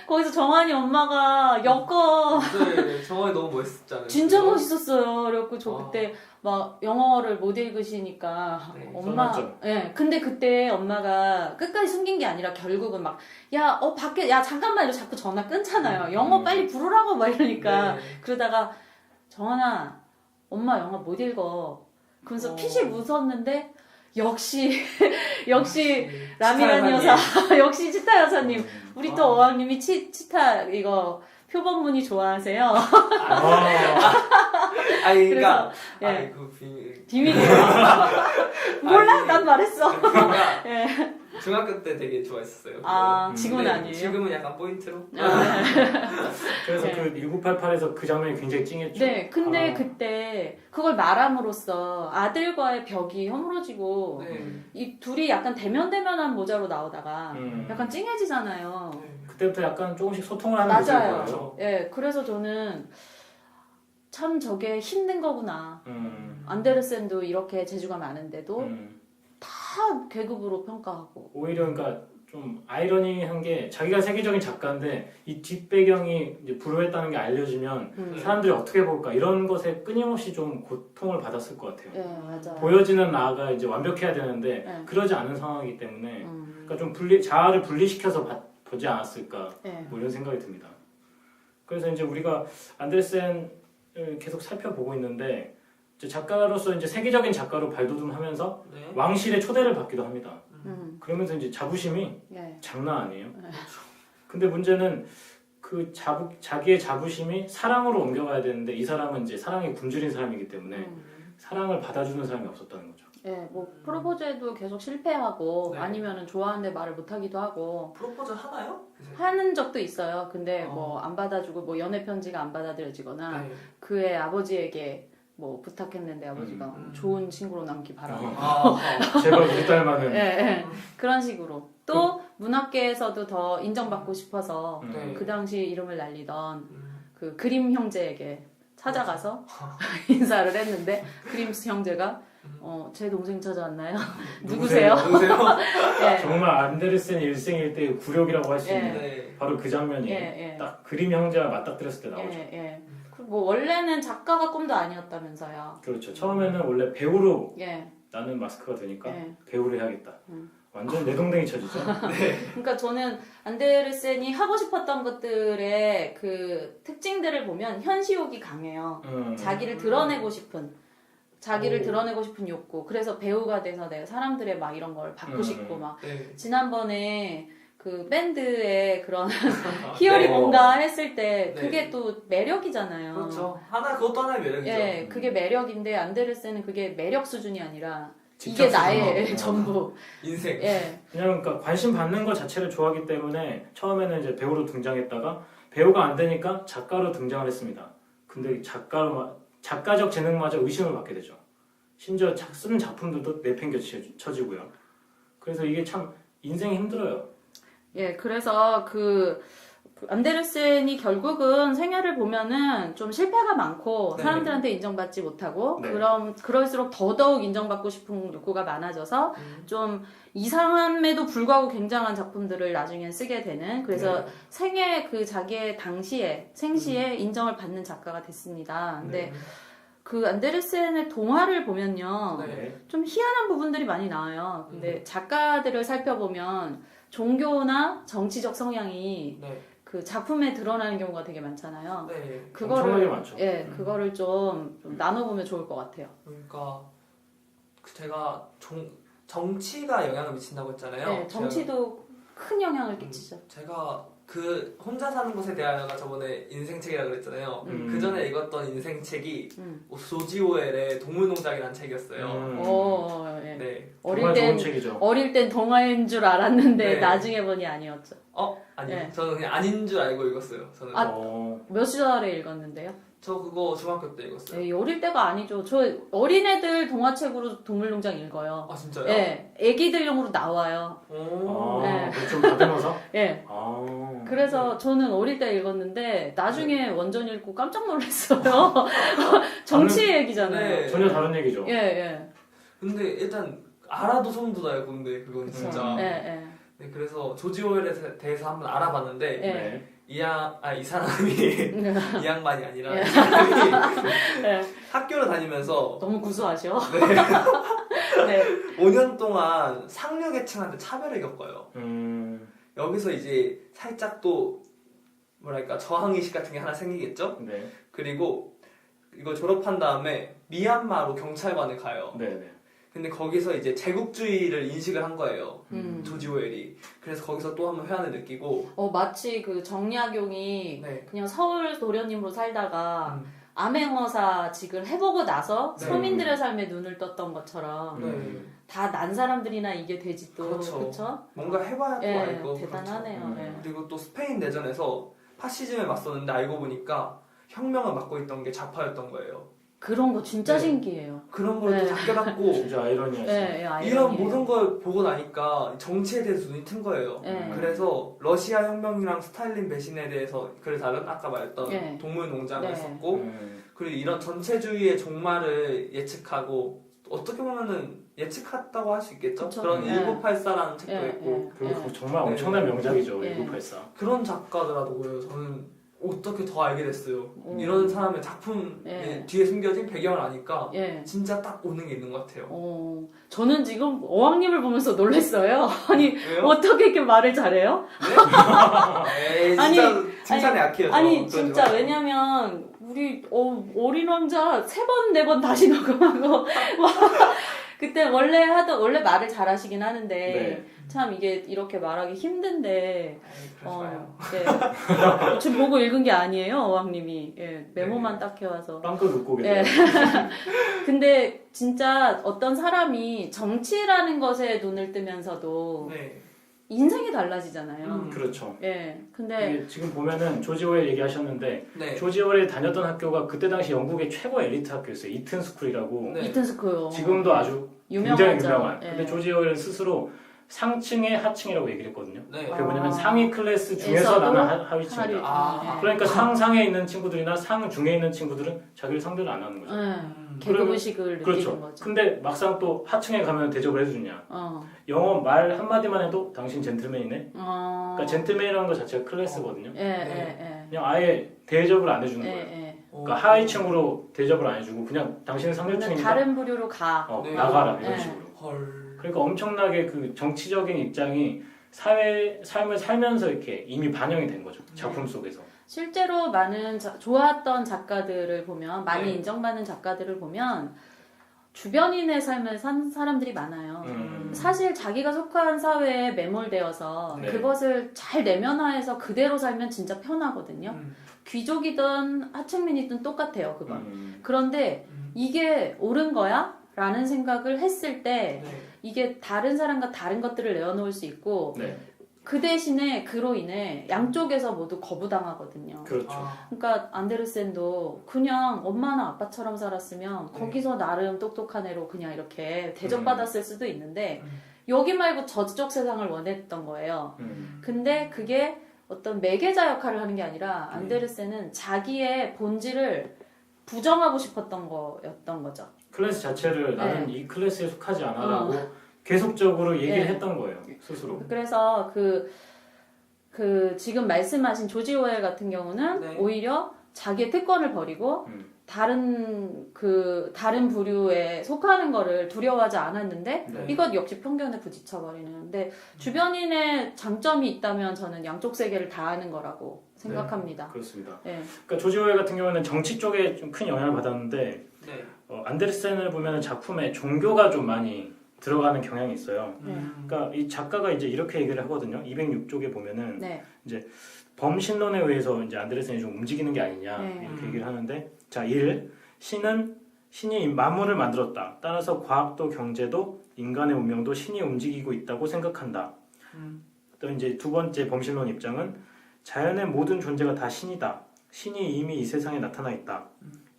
거기서 정한이 엄마가 엮어 네, 정원이 너무 멋있었잖아요. 진짜 그죠? 멋있었어요. 그래갖고 저 그때 막 영어를 못 읽으시니까 네, 엄마 써놨죠. 예. 근데 그때 엄마가 끝까지 숨긴 게 아니라 결국은 막 밖에 잠깐만 이러 자꾸 전화 끊잖아요. 영어 빨리 부르라고 막 이러니까 네. 그러다가 정한아 엄마 영어 못 읽어. 그러면서 피식 웃었는데 역시 라미란 여사 역시 치타 여사님 우리 또 어왕님이 치타 이거 표본문이 좋아하세요. 아니 그러니까 예. 아니 그 비밀. 비밀이에요. 몰라 아니, 난 말했어. 그러니까 예. 중학교 때 되게 좋아했었어요. 지금은 네, 아니에요. 지금은 약간 포인트로. 그래서 네. 그 1988에서 그 장면이 굉장히 찡했죠. 네, 근데 그때 그걸 말함으로써 아들과의 벽이 허물어지고 네. 이 둘이 약간 대면대면한 모자로 나오다가 약간 찡해지잖아요. 그때부터 약간 조금씩 소통을 하는 맞아요. 모습이 보여요. 예, 그래서 저는 참 저게 힘든 거구나. 음. 안데르센도 이렇게 재주가 많은데도 음. 다 계급으로 평가하고. 오히려 그러니까 좀 아이러니한 게 자기가 세계적인 작가인데 이 뒷배경이 이제 불우했다는 게 알려지면 사람들이 어떻게 볼까 이런 것에 끊임없이 좀 고통을 받았을 것 같아요. 예, 맞아요. 보여지는 나가 이제 완벽해야 되는데 네. 그러지 않은 상황이기 때문에 그러니까 좀 자아를 분리시켜서 보지 않았을까 예. 뭐 이런 생각이 듭니다. 그래서 이제 우리가 안데르센을 계속 살펴보고 있는데 이제 작가로서 이제 세계적인 작가로 발돋움하면서 네. 왕실의 초대를 받기도 합니다. 그러면서 이제 자부심이 예. 장난 아니에요. 근데 문제는 그 자기의 자부심이 사랑으로 옮겨가야 되는데 이 사람은 이제 사랑에 굶주린 사람이기 때문에 사랑을 받아주는 사람이 없었다는 거죠. 예, 뭐 프로포즈에도 계속 실패하고 네. 아니면은 좋아하는데 말을 못 하기도 하고 프로포즈 하나요? 하는 적도 있어요. 근데 뭐 안 받아주고 뭐 연애 편지가 안 받아들여지거나 네. 그의 아버지에게 뭐 부탁했는데 아버지가 좋은 친구로 남기 바라고. 제발 우리 딸만은 예, 예. 그런 식으로. 또 문학계에서도 더 인정받고 싶어서 네. 그 당시 이름을 날리던 그 그림 형제에게 찾아가서 인사를 했는데 그림 형제가 제 동생 찾아왔나요? 누구세요? 누구세요? 예. 정말 안데르센 일생일대의 굴욕이라고 할 수 있는 네. 바로 그 장면이 예, 예. 딱 그림 형제와 맞닥뜨렸을 때 나오죠. 예, 예. 그리고 뭐 원래는 작가가 꿈도 아니었다면서요. 그렇죠. 처음에는 원래 배우로 예. 나는 마스크가 되니까 예. 배우를 해야겠다. 완전 내동댕이 쳐지죠. 그러니까 저는 안데르센이 하고 싶었던 것들의 그 특징들을 보면 현시욕이 강해요. 자기를 드러내고 싶은 욕구. 그래서 배우가 돼서 내가 사람들의 막 이런 걸 받고 싶고 막 네. 지난번에 그 밴드의 그런 히어리 뭔가 했을 때 네. 그게 또 매력이잖아요. 그렇죠. 그것도 하나의 매력이죠. 예, 그게 매력인데 안데르센은 그게 매력 수준이 아니라 직접 이게 나의 수준으로. 전부. 인생. 예. 그냥 그러니까 관심 받는 것 자체를 좋아하기 때문에 처음에는 이제 배우로 등장했다가 배우가 안 되니까 작가로 등장을 했습니다. 근데 작가적 재능마저 의심을 받게 되죠. 심지어 쓴 작품들도 내팽개쳐지고요. 그래서 이게 참 인생이 힘들어요. 예, 그래서 그 안데르센이 결국은 생애를 보면은 좀 실패가 많고 네. 사람들한테 인정받지 못하고 네. 그럴수록 더더욱 인정받고 싶은 욕구가 많아져서 좀 이상함에도 불구하고 굉장한 작품들을 나중에 쓰게 되는 그래서 네. 생애 그 자기의 당시에 생시에 인정을 받는 작가가 됐습니다. 근데 네. 그 안데르센의 동화를 보면요. 네. 좀 희한한 부분들이 많이 나와요. 근데 작가들을 살펴보면 종교나 정치적 성향이 네. 그 작품에 드러나는 경우가 되게 많잖아요. 네. 엄청나게 많죠. 예, 그거를 좀 나눠보면 좋을 것 같아요. 그러니까 제가 정치가 영향을 미친다고 했잖아요. 네, 정치도 큰 영향을 끼치죠. 제가 그 혼자 사는 것에 대하여가 저번에 인생책이라고 그랬잖아요. 그 전에 읽었던 인생책이 조지 오웰의 동물농장이라는 책이었어요. 예. 네. 정말 좋은 책이죠. 어릴 땐 동화인 줄 알았는데 네. 나중에 보니 아니었죠. 아니요. 네. 저는 그냥 아닌 줄 알고 읽었어요. 저는 몇 시절에 읽었는데요? 저 그거 중학교 때 읽었어요. 네, 어릴 때가 아니죠. 저 어린애들 동화책으로 동물농장 읽어요. 아 진짜요? 예, 애기들용으로 나와요. 오. 네. 좀 다듬어서? 예. 그래서 저는 어릴 때 읽었는데 나중에 원전 읽고 깜짝 놀랐어요. 정치 얘기잖아요. 네. 전혀 다른 얘기죠. 예, 예. 근데 일단 알아도 소름 돋아요. 근데 그건 그쵸. 진짜. 예, 예. 네, 그래서 조지 오웰에 대해서 한번 알아봤는데 예. 네. 이 사람이 이 양반이 아니라 예. 이 사람이 예. 학교를 다니면서 너무 구수하셔. 네, 네. 5년 동안 상류 계층한테 차별을 겪어요. 음, 여기서 이제 살짝 또 뭐랄까 저항의식 같은 게 하나 생기겠죠? 네. 그리고 이거 졸업한 다음에 미얀마로 경찰관을 가요. 네. 근데 거기서 이제 제국주의를 인식을 한 거예요. 조지 오웰이. 그래서 거기서 또 한번 회한을 느끼고 마치 그 정약용이 네. 그냥 서울 도련님으로 살다가 음. 암행어사직을 해보고 나서 네. 서민들의 삶에 눈을 떴던 것처럼 네. 다 난 사람들이나 이게 되지 또 그렇죠. 그렇죠? 뭔가 해봐야 또 예, 알고 대단하네요. 그렇죠. 예. 그리고 또 스페인 내전에서 파시즘에 맞섰는데 알고 보니까 혁명을 맡고 있던 게 좌파였던 거예요. 그런 거 진짜 네. 신기해요. 그런 걸 또 네. 다 깨닫고 진짜 아이러니하죠. 예, 예, 이런 아이러니예요. 모든 걸 보고 나니까 정치에 대해서 눈이 튼 거예요. 예. 그래서 러시아 혁명이랑 스탈린 배신에 대해서 글을 다룬 아까 말했던 예. 동물 농장을 네. 썼고 그리고 이런 전체주의의 종말을 예측하고 어떻게 보면은 예측했다고 할 수 있겠죠. 그쵸. 그런 예. 1984라는 책도 예, 있고 그리고 정말 네. 엄청난 명작이죠. 예. 1984. 그런 작가더라고요. 저는 어떻게 더 알게 됐어요. 오. 이런 사람의 작품 예. 뒤에 숨겨진 배경을 아니까 예. 진짜 딱 오는 게 있는 것 같아요. 저는 지금 어왕님을 보면서 놀랐어요. 아니 왜요? 어떻게 이렇게 말을 잘해요? 네? 에이, 진짜 아니, 칭찬에 약해요. 저. 아니 그러지 진짜 마세요. 왜냐면 우리 어린 왕자 3번 4번 다시 녹음하고 그때 원래 말을 잘하시긴 하는데 네. 참 이게 이렇게 말하기 힘든데 에이, 그러지 마요. 네. 지금 보고 읽은 게 아니에요 어왕님이 예, 메모만 네. 딱 해와서 빵긋 웃고 예. 계세요. 근데 진짜 어떤 사람이 정치라는 것에 눈을 뜨면서도 네. 인생이 달라지잖아요. 그렇죠. 예. 근데 이게 지금 보면은 조지 오웰 얘기하셨는데 네. 조지 오웰이 다녔던 학교가 그때 당시 영국의 최고 엘리트 학교였어요. 이튼 스쿨이라고. 네. 이튼스코요. 지금도 아주 유명하죠. 굉장히 유명한. 예. 근데 조지 오웰은 스스로 상층의 하층이라고 얘기를 했거든요. 네. 그게 뭐냐면 아. 상위 클래스 중에서 에서도 나는 하위층이다. 아. 그러니까 상상에 있는 친구들이나 상중에 있는 친구들은 자기를 상대를 안 하는 거죠. 계급의식을 느끼는 그렇죠. 거죠. 근데 막상 또 하층에 가면 대접을 해주냐. 어. 영어 말 한마디만 해도 당신 젠틀맨이네. 어. 그러니까 젠틀맨이라는 것 자체가 클래스거든요. 예, 예, 그냥 아예 대접을 안 해주는 예. 거예요. 예, 예. 그러니까 하위층으로 대접을 안 해주고 그냥 당신은 그러면 상류층이니까 다른 부류로 가. 네. 나가라 이런 네. 식으로. 헐. 그러니까 엄청나게 그 정치적인 입장이 삶을 살면서 이렇게 이미 반영이 된 거죠. 작품 속에서. 실제로 많은 좋았던 작가들을 보면 많이 네. 인정받는 작가들을 보면 주변인의 삶을 산 사람들이 많아요. 사실 자기가 속한 사회에 매몰되어서 네. 그것을 잘 내면화해서 그대로 살면 진짜 편하거든요. 귀족이든 하층민이든 똑같아요, 그건. 그런데 이게 옳은 거야? 라는 생각을 했을 때 네. 이게 다른 사람과 다른 것들을 내어놓을 수 있고 네, 그 대신에 그로 인해 양쪽에서 모두 거부당하거든요. 그렇죠. 아. 그러니까 안데르센도 그냥 엄마나 아빠처럼 살았으면 네. 거기서 나름 똑똑한 애로 그냥 이렇게 대접받았을 수도 있는데 음. 여기 말고 저쪽 세상을 원했던 거예요. 근데 그게 어떤 매개자 역할을 하는 게 아니라 안데르센은 자기의 본질을 부정하고 싶었던 거였던 거죠. 클래스 자체를 나는 이 클래스에 속하지 않아라고 계속적으로 얘기를 했던 거예요, 스스로. 그래서 그 지금 말씀하신 조지 오웰 같은 경우는 오히려 자기의 특권을 버리고 다른 부류에 속하는 거를 두려워하지 않았는데 이것 역시 편견에 부딪혀버리는. 근데 주변인의 장점이 있다면 저는 양쪽 세계를 다 아는 거라고 생각합니다. 그렇습니다. 네. 그러니까 조지 오웰 같은 경우는 정치 쪽에 좀 큰 영향을 받았는데 안데르센을 보면 작품에 종교가 좀 많이 들어가는 경향이 있어요. 그러니까 이 작가가 이제 이렇게 얘기를 하거든요. 206쪽에 보면은 이제 범신론에 의해서 이제 안데르센이 좀 움직이는 게 아니냐 이렇게 얘기를 하는데, 자, 1. 신이 만물을 만들었다. 따라서 과학도 경제도 인간의 운명도 신이 움직이고 있다고 생각한다. 또 이제 두 번째 범신론 입장은 자연의 모든 존재가 다 신이다. 신이 이미 이 세상에 나타나 있다.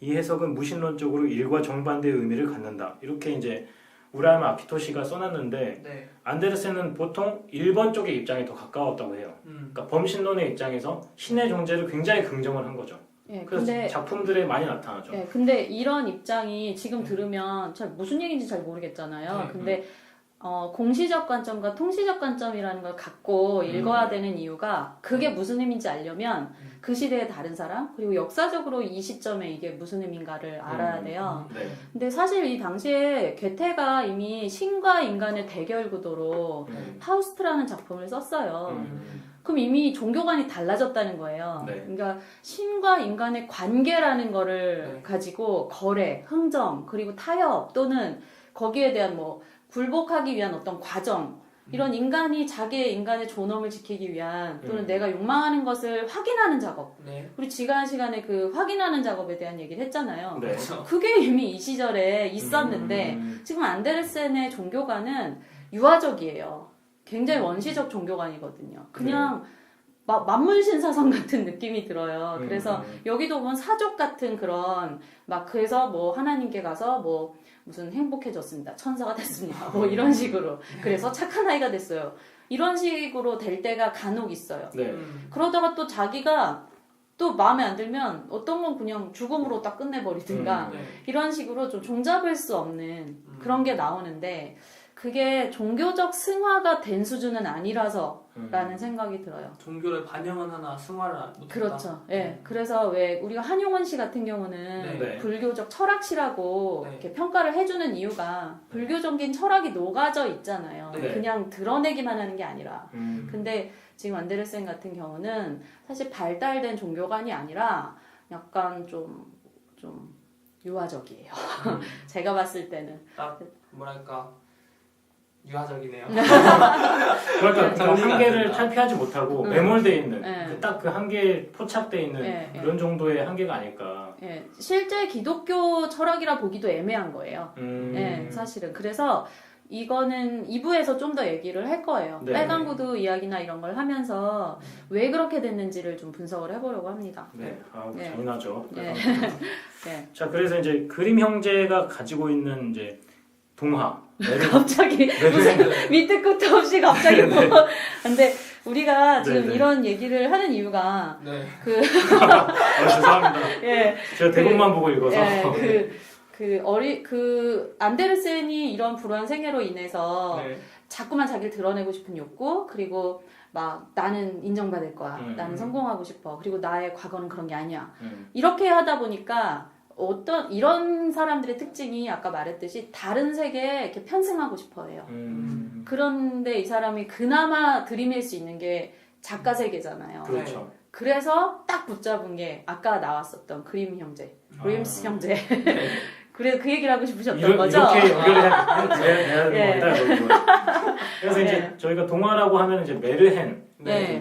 이 해석은 무신론적으로 일과 정반대의 의미를 갖는다. 이렇게 이제 우라야마 아키토시가 써놨는데 안데르센은 보통 1번 쪽의 입장이 더 가까웠다고 해요. 그러니까 범신론의 입장에서 신의 존재를 굉장히 긍정을 한 거죠. 그래서 근데, 작품들에 많이 나타나죠. 근데 이런 입장이 지금 들으면 잘 무슨 얘기인지 잘 모르겠잖아요. 근데 공시적 관점과 통시적 관점이라는 걸 갖고 읽어야 되는 이유가 그게 무슨 의미인지 알려면 그 시대의 다른 사람 그리고 역사적으로 이 시점에 이게 무슨 의미인가를 알아야 돼요. 근데 사실 이 당시에 괴테가 이미 신과 인간의 대결 구도로 파우스트라는 작품을 썼어요. 그럼 이미 종교관이 달라졌다는 거예요. 그러니까 신과 인간의 관계라는 거를 가지고 거래, 흥정, 그리고 타협 또는 거기에 대한 뭐 굴복하기 위한 어떤 과정, 이런 인간이 자기의 인간의 존엄을 지키기 위한 또는 내가 욕망하는 것을 확인하는 작업. 우리 지난 시간에 그 확인하는 작업에 대한 얘기를 했잖아요. 그게 이미 이 시절에 있었는데 지금 안데르센의 종교관은 유아적이에요. 굉장히 원시적 종교관이거든요. 그냥 만물신사성 같은 느낌이 들어요. 그래서 여기도 보면 사족 같은 그런 막 그래서 뭐 하나님께 가서 뭐 무슨 행복해졌습니다. 천사가 됐습니다. 뭐 이런 식으로. 그래서 착한 아이가 됐어요. 이런 식으로 될 때가 간혹 있어요. 그러다가 또 자기가 또 마음에 안 들면 어떤 건 그냥 죽음으로 딱 끝내버리든가 이런 식으로 좀 종잡을 수 없는 그런 게 나오는데 그게 종교적 승화가 된 수준은 아니라서 라는 생각이 들어요. 종교를 반영은 하나 승화를 못했다. 그렇죠. 예. 그래서 왜 우리가 한용원 씨 같은 경우는 불교적 철학시라고 이렇게 평가를 해주는 이유가 불교적인 철학이 녹아져 있잖아요. 그냥 드러내기만 하는 게 아니라. 근데 지금 안데르센 같은 경우는 사실 발달된 종교관이 아니라 약간 좀 유아적이에요. 제가 봤을 때는. 딱 뭐랄까 유아적이네요. 그러니까 그 한계를 탈피하지 못하고 매몰돼 있는 딱 그 한계에 포착돼 있는 그런 정도의 한계가 아닐까. 실제 기독교 철학이라 보기도 애매한 거예요. 사실은. 그래서 이거는 2부에서 좀 더 얘기를 할 거예요. 빨간 구두 이야기나 이런 걸 하면서 왜 그렇게 됐는지를 좀 분석을 해보려고 합니다. 잔인하죠. 자, 그래서 이제 그림 형제가 가지고 있는 이제 동화. 갑자기 무슨 밑에 끝도 없이 갑자기 뭐. 근데 우리가 지금 이런 얘기를 하는 이유가 죄송합니다. 제가 대본만 보고 읽어서. 안데르센이 이런 불우한 생애로 인해서 자꾸만 자기를 드러내고 싶은 욕구, 그리고 막 나는 인정받을 거야, 나는 성공하고 싶어, 그리고 나의 과거는 그런 게 아니야. 이렇게 하다 보니까 이런 사람들의 특징이 아까 말했듯이 다른 세계에 이렇게 편승하고 싶어 해요. 그런데 이 사람이 그나마 들이밀 수 있는 게 작가 세계잖아요. 그렇죠. 그래서 딱 붙잡은 게 아까 나왔었던 그림 형제, 그림스 형제. 그래서 그 얘기를 하고 싶으셨던 거죠? 이렇게 연결해야 되는 겁니다. 그래서 이제 저희가 동화라고 하면 이제 메르헨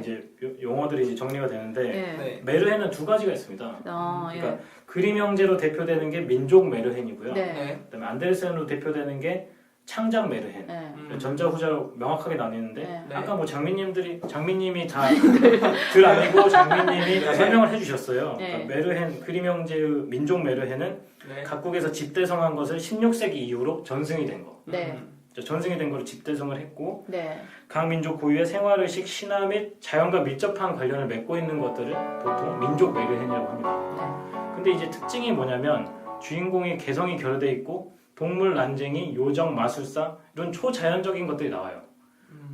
이제 용어들이 이제 정리가 되는데 메르헨은 두 가지가 있습니다. 그러니까 그림 형제로 대표되는 게 민족 메르헨이고요. 그다음에 안데르센으로 대표되는 게 창작 메르헨. 전자 후자로 명확하게 나뉘는데 아까 뭐 장미님이 다 글 아니고 장미님이 다 설명을 해주셨어요. 그러니까 메르헨 그림 형제의 민족 메르헨은 각국에서 집대성한 것을 16세기 이후로 전승이 된 거. 전승이 된 거로 집대성을 했고 네. 각 민족 고유의 생활의식, 신화 및 자연과 밀접한 관련을 맺고 있는 것들을 보통 민족 메르헨이라고 합니다. 근데 이제 특징이 뭐냐면 주인공의 개성이 결여돼 있고 동물, 난쟁이, 요정, 마술사 이런 초자연적인 것들이 나와요.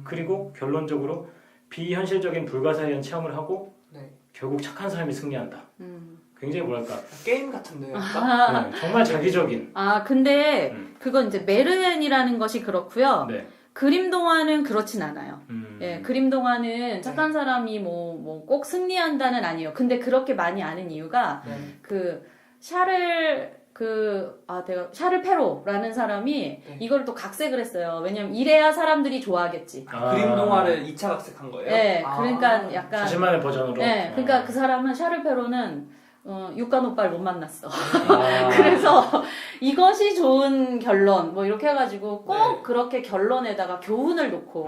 그리고 결론적으로 비현실적인 불가사의한 체험을 하고 네. 결국 착한 사람이 승리한다. 굉장히 뭐랄까 게임 같은데요. 네, 정말 자기적인. 아, 근데 그건 이제 메르헨이라는 것이 그렇고요. 네. 그림 동화는 그렇진 않아요. 예, 그림 동화는 착한 사람이 뭐 꼭 승리한다는 아니에요. 근데 그렇게 많이 아는 이유가 그 샤를 페로라는 사람이 네. 이걸 또 각색을 했어요. 왜냐면 이래야 사람들이 좋아하겠지. 그림 동화를 2차 각색한 거예요? 네, 그러니까 약간 자신만의 버전으로. 네, 그러니까 그 사람은 샤를 페로는 육간 오빠를 못 만났어. 아. 그래서 이것이 좋은 결론 뭐 이렇게 해가지고 꼭 네. 그렇게 결론에다가 교훈을 놓고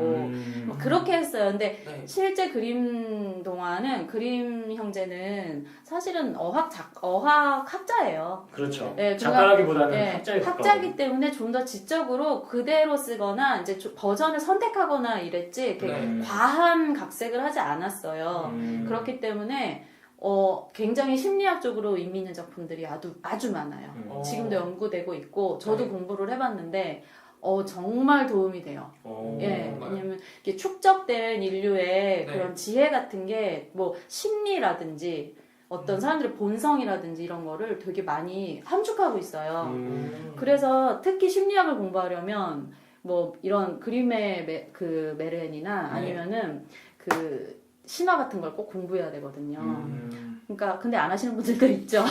뭐 그렇게 했어요. 근데 네. 실제 그림 동화는 그림 형제는 사실은 어학학자예요. 그렇죠. 네, 작가라기보다는 네, 학자에 학자이기 때문에 좀 더 지적으로 그대로 쓰거나 이제 버전을 선택하거나 이랬지 이렇게 네. 과한 각색을 하지 않았어요. 그렇기 때문에 굉장히 심리학적으로 의미 있는 작품들이 아주 많아요. 지금도 연구되고 있고 저도 네. 공부를 해봤는데 정말 도움이 돼요. 예, 왜냐면 이게 축적된 인류의 네. 그런 지혜 같은 게 뭐 심리라든지 어떤 사람들의 본성이라든지 이런 거를 되게 많이 함축하고 있어요. 그래서 특히 심리학을 공부하려면 뭐 이런 그림의 그 메르헨이나 아니면은 그 신화 같은 걸 꼭 공부해야 되거든요. 그러니까 근데 안 하시는 분들도 있죠.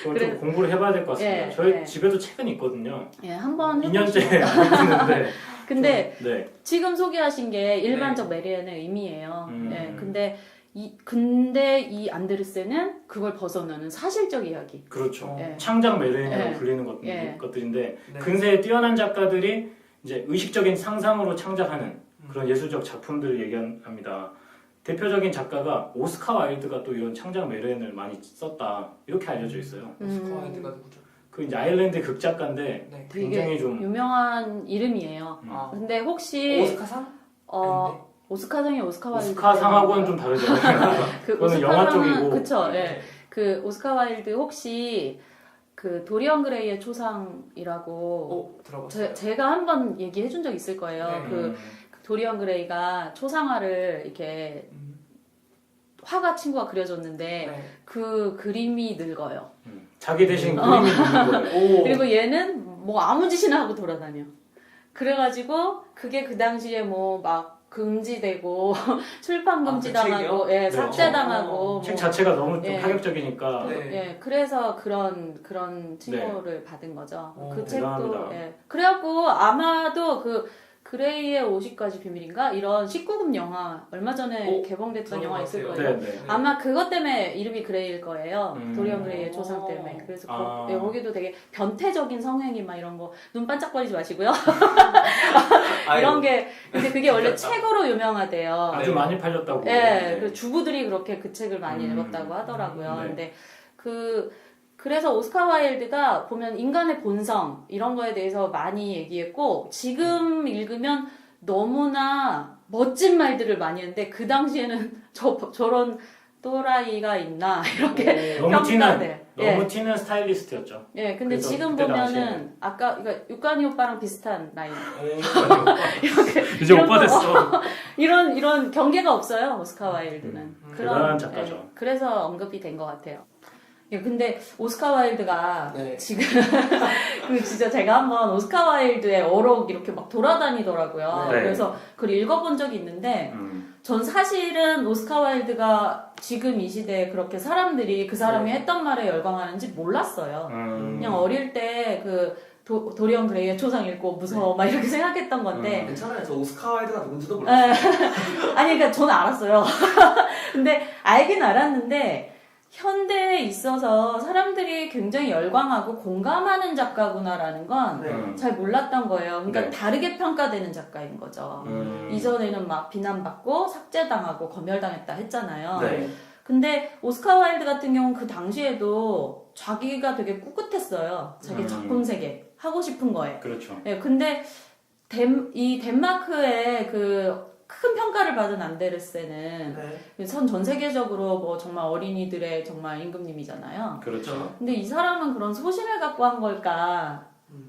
그걸 좀 공부를 해봐야 될 것 같습니다. 예, 저희 예. 집에도 책은 있거든요. 예, 한번 2년째 알고 있는데. 근데 네. 지금 소개하신 게 일반적 메르헨의 의미예요. 예, 근데 이 안데르센은 그걸 벗어나는 사실적 이야기. 그렇죠. 예. 창작 메르헨이라고 예. 불리는 예. 것들인데 네. 근세에 뛰어난 작가들이 이제 의식적인 상상으로 창작하는 그런 예술적 작품들을 얘기합니다. 대표적인 작가가 오스카 와일드가 또 이런 창작 메르헨을 많이 썼다 이렇게 알려져 있어요. 오스카 와일드가 누구죠? 그 이제 아일랜드 극작가인데 네. 굉장히 되게 좀 유명한 이름이에요. 아, 근데 혹시 오스카상? 아닌데? 오스카상이 오스카 와일드 오스카상하고는 좀 다르죠. 그 그거는 영화 오스카상은 쪽이고. 그쵸. 예. 네. 그 오스카 와일드 혹시 그 도리언 그레이의 초상이라고 들어봤어요. 제가 한번 얘기해 준 적 있을 거예요. 네. 그 도리언 그레이가 초상화를 이렇게 화가 친구가 그려줬는데 네. 그 그림이 늙어요. 자기 대신 그림이 있는 거예요. 그리고 얘는 뭐 아무 짓이나 하고 돌아다녀. 그래가지고 그게 그 당시에 뭐 막 금지되고 출판 금지 그 당하고, 책이요? 예, 네. 삭제당하고, 책 뭐, 자체가 너무 좀 예. 파격적이니까 네. 예, 그래서 그런 칭호를 받은 거죠. 그 책도, 대단합니다. 예. 그래갖고 아마도 그 그레이의 50가지 비밀인가? 이런 19금 영화, 얼마 전에 개봉됐던 들어본 영화 것 있을 같아요. 거예요. 네. 아마 그것 때문에 이름이 그레이일 거예요. 도리언 그레이의 오. 초상 때문에. 그래서 아. 거기도 되게 변태적인 성행위 막 이런 거 눈 반짝거리지 마시고요. 이런 게 근데 그게 원래 책으로 유명하대요. 아주 많이 팔렸다고. 예, 그 주부들이 그렇게 그 책을 많이 읽었다고 하더라고요. 네. 근데 그래서 오스카 와일드가 보면 인간의 본성 이런 거에 대해서 많이 얘기했고 지금 읽으면 너무나 멋진 말들을 많이 했는데 그 당시에는 저런 또라이가 있나 이렇게 너무 평가돼. 너무 튀는 스타일리스트였죠. 예, 근데 그래서 지금 그때 보면은 당시에는. 아까 그러니까 육관이 오빠랑 비슷한 라인. 이제 이런 오빠 거- 됐어. 이런 경계가 없어요 오스카 와일드는. 대단한 작가죠. 예, 그래서 언급이 된 것 같아요. 예, 근데 오스카 와일드가 네. 지금 그 진짜 제가 한번 오스카 와일드의 어록 이렇게 막 돌아다니더라고요. 네. 그래서 그걸 읽어본 적이 있는데 전 사실은 오스카 와일드가 지금 이 시대에 그렇게 사람들이 그 사람이 네. 했던 말에 열광하는지 몰랐어요. 그냥 어릴 때 그 도리언 그레이의 초상 읽고 무서워 막 이렇게 생각했던 건데 괜찮아요. 저 오스카 와일드가 누군지도 예. 몰랐어요. 아니 그러니까 저는 알았어요. 근데 알긴 알았는데 현대에 있어서 사람들이 굉장히 열광하고 공감하는 작가구나라는 건 잘 네. 몰랐던 거예요. 그러니까 네. 다르게 평가되는 작가인 거죠. 이전에는 막 비난받고 삭제당하고 검열당했다 했잖아요. 네. 근데 오스카 와일드 같은 경우는 그 당시에도 자기가 되게 꿋꿋했어요. 자기 작품 세계 하고 싶은 거에. 그렇죠. 예, 근데 이 덴마크의 그 큰 평가를 받은 안데르센은 전 세계적으로 뭐 정말 어린이들의 정말 임금님이잖아요. 그렇죠. 근데 이 사람은 그런 소신을 갖고 한 걸까?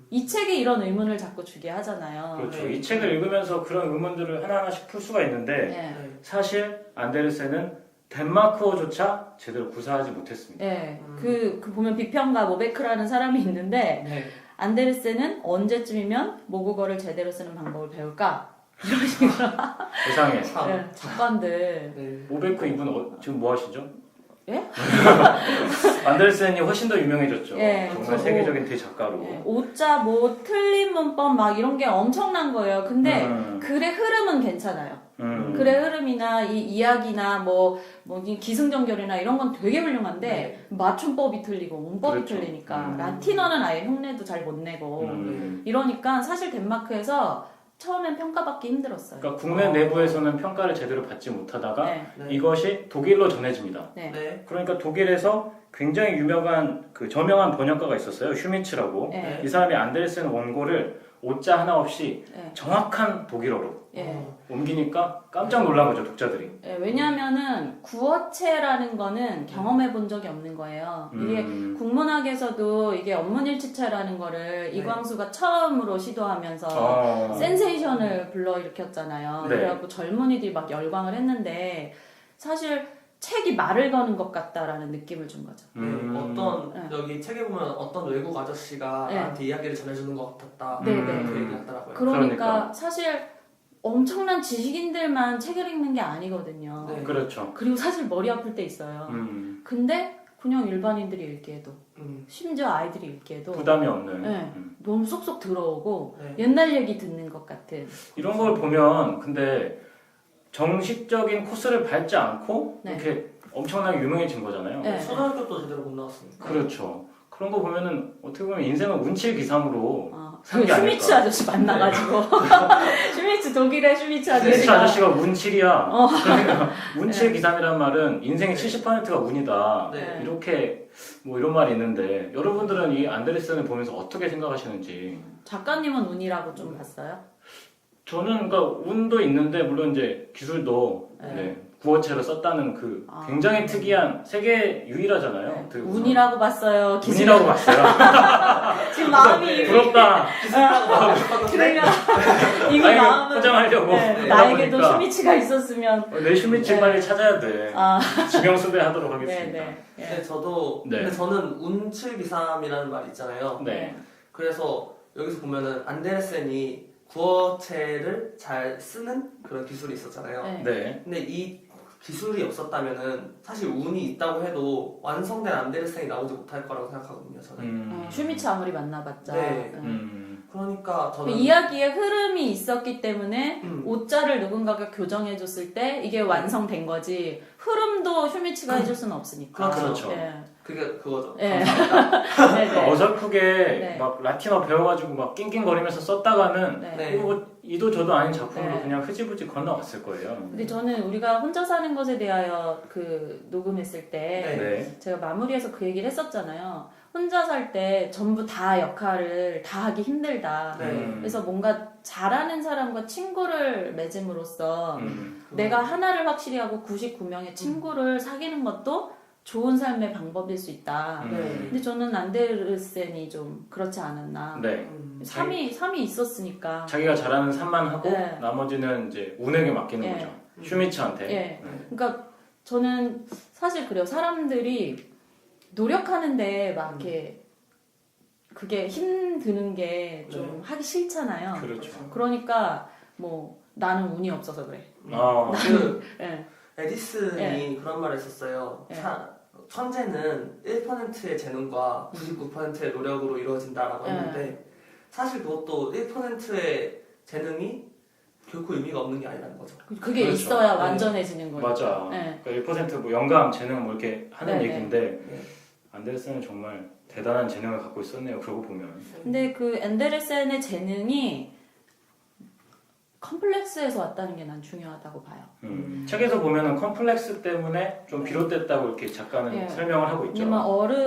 이 책이 이런 의문을 자꾸 주게 하잖아요. 그렇죠. 이 책을 읽으면서 그런 의문들을 하나하나씩 풀 수가 있는데 네. 사실 안데르센은 덴마크어조차 제대로 구사하지 못했습니다. 네. 그 보면 비평가 모베크라는 사람이 있는데 안데르센은 언제쯤이면 모국어를 제대로 쓰는 방법을 배울까? 이런 식으로. 세상에. 네, 작가들. 모베크 이분 지금 뭐 하시죠? 예? 안데르센이 훨씬 더 유명해졌죠. 예, 정말 그리고, 세계적인 대작가로. 예, 오자 뭐 틀린 문법 막 이런 게 엄청난 거예요. 근데 글의 흐름은 괜찮아요. 글의 흐름이나 이 이야기나 뭐 기승전결이나 이런 건 되게 훌륭한데 맞춤법이 틀리고 문법이 그렇죠. 틀리니까 라틴어는 아예 흉내도 잘 못 내고 이러니까 사실 덴마크에서 처음엔 평가받기 힘들었어요. 그러니까 국내 내부에서는 평가를 제대로 받지 못하다가 네. 이것이 독일로 전해집니다. 네. 그러니까 독일에서 굉장히 유명한 그 저명한 번역가가 있었어요. 슈미츠라고. 네. 이 사람이 안데르센 원고를 오자 하나 없이 네. 정확한 독일어로 예. 옮기니까 깜짝 놀란 거죠, 독자들이. 예, 왜냐하면은 구어체라는 거는 경험해 본 적이 없는 거예요. 이게 국문학에서도 이게 언문일치체라는 거를 이광수가 처음으로 시도하면서 센세이션을 불러일으켰잖아요. 네. 그래갖고 젊은이들이 막 열광을 했는데 사실 책이 말을 거는 것 같다라는 느낌을 준 거죠. 여기 책에 보면 어떤 외국 아저씨가 나한테 이야기를 전해주는 것 같았다. 네. 그 얘기하더라고요. 그러니까 사실 엄청난 지식인들만 책을 읽는 게 아니거든요. 네. 그렇죠. 그리고 사실 머리 아플 때 있어요. 근데 그냥 일반인들이 읽기에도 심지어 아이들이 읽기에도 부담이 없는. 네, 너무 쏙쏙 들어오고 네. 옛날 얘기 듣는 것 같은. 이런 걸 보면 근데 정식적인 코스를 밟지 않고 네. 이렇게 엄청나게 유명해진 거잖아요. 네. 초등학교도 제대로 못 나왔으니까. 그렇죠. 그런 거 보면은 어떻게 보면 인생은 운칠기삼으로 그 산게 아닐까. 슈미츠 아저씨 만나가지고 슈미츠 독일의 슈미츠 슈미츠 아저씨가 아저씨가 운칠이야. 그러니까 운칠기삼이란 말은 인생의 70%가 운이다. 네. 이렇게 뭐 이런 말이 있는데 여러분들은 이 안데르센을 보면서 어떻게 생각하시는지. 작가님은 운이라고 좀 봤어요? 저는 그러니까 운도 있는데 물론 이제 기술도 네. 구어체로 썼다는 그 굉장히 특이한 세계 유일하잖아요. 네. 어떻게 보면. 운이라고 봤어요. 운이라고 봤어요. 지금 마음이 부럽다. 그러면 이미 아니, 마음은 포장하려고 하다 나에게도 보니까. 슈미츠가 있었으면 내 슈미츠 네. 빨리 찾아야 돼. 지명수배 하도록 하겠습니다. 네네. 네, 저도 네. 근데 저는 운칠기삼이라는 말이 있잖아요. 네. 그래서 여기서 보면은 안데르센이 구어체를 잘 쓰는 그런 기술이 있었잖아요. 네. 네. 근데 이 기술이 없었다면은 사실 운이 있다고 해도 완성된 안데르센이 나오지 못할 거라고 생각하거든요. 저는. 슈미츠 아무리 만나봤자. 네. 그러니까 그 저는 이야기의 흐름이 있었기 때문에 오자를 누군가가 교정해줬을 때 이게 완성된 거지 흐름도 슈미츠가 해줄 수는 없으니까. 그렇죠. 네. 그게 그거죠. 네. 감사합니다. 네네. 어설프게 네. 막 라틴어 배워가지고 막 낑낑거리면서 썼다가는 네. 뭐 이도 저도 아닌 작품으로 네. 그냥 흐지부지 건너갔을 거예요. 근데 저는 우리가 혼자 사는 것에 대하여 그 녹음했을 때 네. 제가 마무리해서 그 얘기를 했었잖아요. 혼자 살 때 전부 다 역할을 다 하기 힘들다. 네. 그래서 뭔가 잘하는 사람과 친구를 맺음으로써 내가 하나를 확실히 하고 99명의 친구를 사귀는 것도 좋은 삶의 방법일 수 있다. 네. 근데 저는 안데르센이 좀 그렇지 않았나. 네. 삶이 있었으니까. 자기가 잘하는 삶만 하고 네. 나머지는 이제 운에게 맡기는 네. 거죠. 슈미츠한테. 예. 그러니까 저는 사실 그래요. 사람들이 노력하는데 막 이렇게 그게 힘드는 게 좀 하기 싫잖아요. 그렇죠. 그러니까 뭐 나는 운이 없어서 그래. 그 예. 에디슨이 그런 말을 했었어요. 네. 천재는 1%의 재능과 99%의 노력으로 이루어진다라고 네. 했는데 사실 그것도 1%의 재능이 결코 의미가 없는 게 아니라는 거죠. 그게 그렇죠. 있어야 네. 완전해지는 거예요. 맞아. 네. 그러니까 1%뭐 영감, 재능 뭐 이렇게 하는 네, 얘기인데 네. 안데르센은 정말 대단한 재능을 갖고 있었네요. 그러고 보면. 근데 그 앤데르센의 재능이 컴플렉스에서 왔다는 게 난 중요하다고 봐요. 책에서 보면은 컴플렉스 때문에 좀 비롯됐다고 이렇게 작가는 네. 설명을 하고 있죠. 왜냐면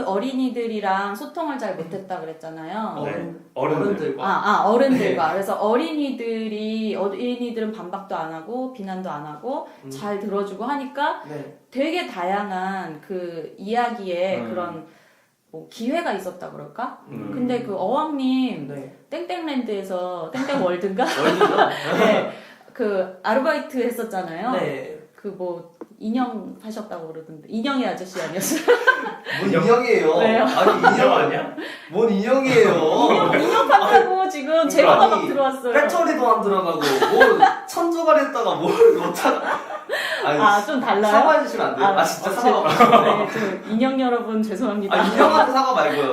어린이들이랑 소통을 잘 못했다 그랬잖아요. 네. 어른들과. 어른들과. 그래서 어린이들은 반박도 안 하고 비난도 안 하고 잘 들어주고 하니까 네. 되게 다양한 그 이야기에 그런 뭐 기회가 있었다 그럴까? 근데 그 어왕님 네. 땡땡랜드에서 땡땡월드인가? 월드죠? 네. 그 아르바이트 했었잖아요. 네. 그 뭐 인형 하셨다고 그러던데 인형의 아저씨 아니었어요? 뭔 인형이에요? 왜요? 아니 인형 아니야? 뭔 인형이에요? 인형 판다고 지금 제보가 막 아니, 들어왔어요. 회초리도 안 들어가고 뭘 천조갈 했다가 뭘 못하나? 아니, 좀 달라요? 사과해 주시면 안 돼요? 진짜 사과. 네, 저 인형 여러분 죄송합니다. 인형한테 사과 말고요.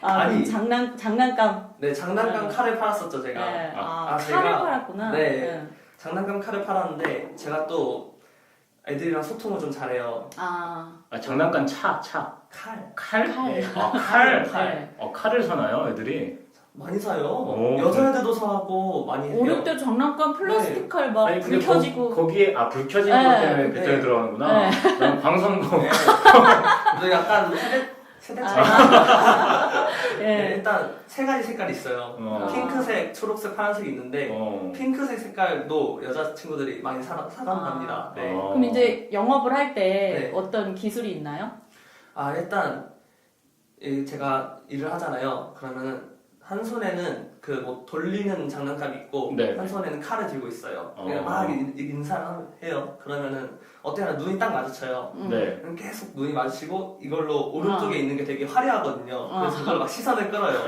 아니. 장난감. 네, 장난감 칼을 팔았었죠 제가. 네. 아, 칼을 제가- 팔았구나. 네. 장난감 칼을 팔았는데 제가 또 애들이랑 소통을 좀 잘해요. 장난감 차. 칼 칼? 칼. 칼. 네. 칼을 사나요, 애들이? 많이 사요. 오, 여자애들도 사고 많이 해요. 어릴 때 장난감 플라스틱 칼 막 아니, 불 근데 켜지고. 거기에 불 켜지는 네. 것 때문에 배터리 네. 들어가는구나. 네. 난 방송국. 네. 또 약간 세대 차이. 예. 네, 일단 세 가지 색깔이 있어요. 핑크색, 초록색, 파란색이 있는데 핑크색 색깔도 여자친구들이 많이 사간답니다. 네. 그럼 이제 영업을 할 때 네. 어떤 기술이 있나요? 일단 제가 일을 하잖아요. 그러면은 한 손에는 그 뭐 돌리는 장난감이 있고 네. 한 손에는 칼을 들고 있어요. 그냥 막 인사를 해요. 그러면은 어떻게 하나 눈이 딱 마주쳐요. 네. 그럼 계속 눈이 마주치고 이걸로 오른쪽에 있는 게 되게 화려하거든요. 그래서 그걸 막 시선을 끌어요.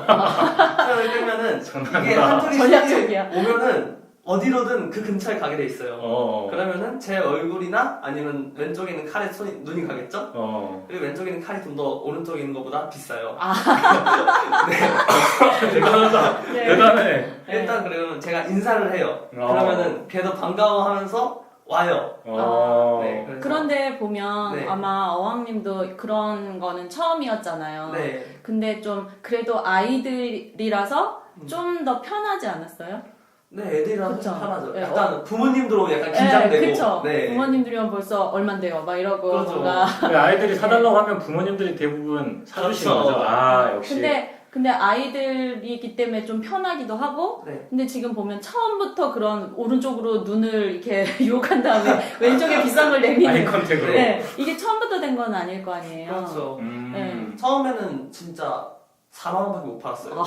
시선을 끌면은 이게 한쪽이 전략적이야. 오면은 어디로든 그 근처에 가게 돼 있어요. 그러면은 제 얼굴이나 아니면 왼쪽에 있는 칼에 눈이 가겠죠? 그리고 왼쪽에 있는 칼이 좀 더 오른쪽에 있는 것보다 비싸요. 대단하다. 네. 대단해. 일단 그러면 제가 인사를 해요. 그러면은 걔도 반가워하면서 와요. 네, 그래서- 그런데 보면 네. 아마 어왕님도 그런 거는 처음이었잖아요. 네. 근데 좀 그래도 아이들이라서 좀 더 편하지 않았어요? 네, 애들이랑 그쵸. 편하죠. 네, 약간 부모님도 약간 긴장되고. 그쵸. 네. 부모님들이면 벌써 얼만데요? 막 이러고. 그렇죠. 뭔가. 아이들이 사달라고 하면 부모님들이 대부분 사주시는 그렇죠. 거죠. 역시. 근데 아이들이기 때문에 좀 편하기도 하고. 네. 근데 지금 보면 처음부터 그런 오른쪽으로 눈을 이렇게 유혹한 다음에 왼쪽에 비싼 걸 아이 내미는. 컨택으로. 네. 이게 처음부터 된 건 아닐 거 아니에요. 그렇죠. 네. 처음에는 진짜 4만 원밖에 못 팔았어요.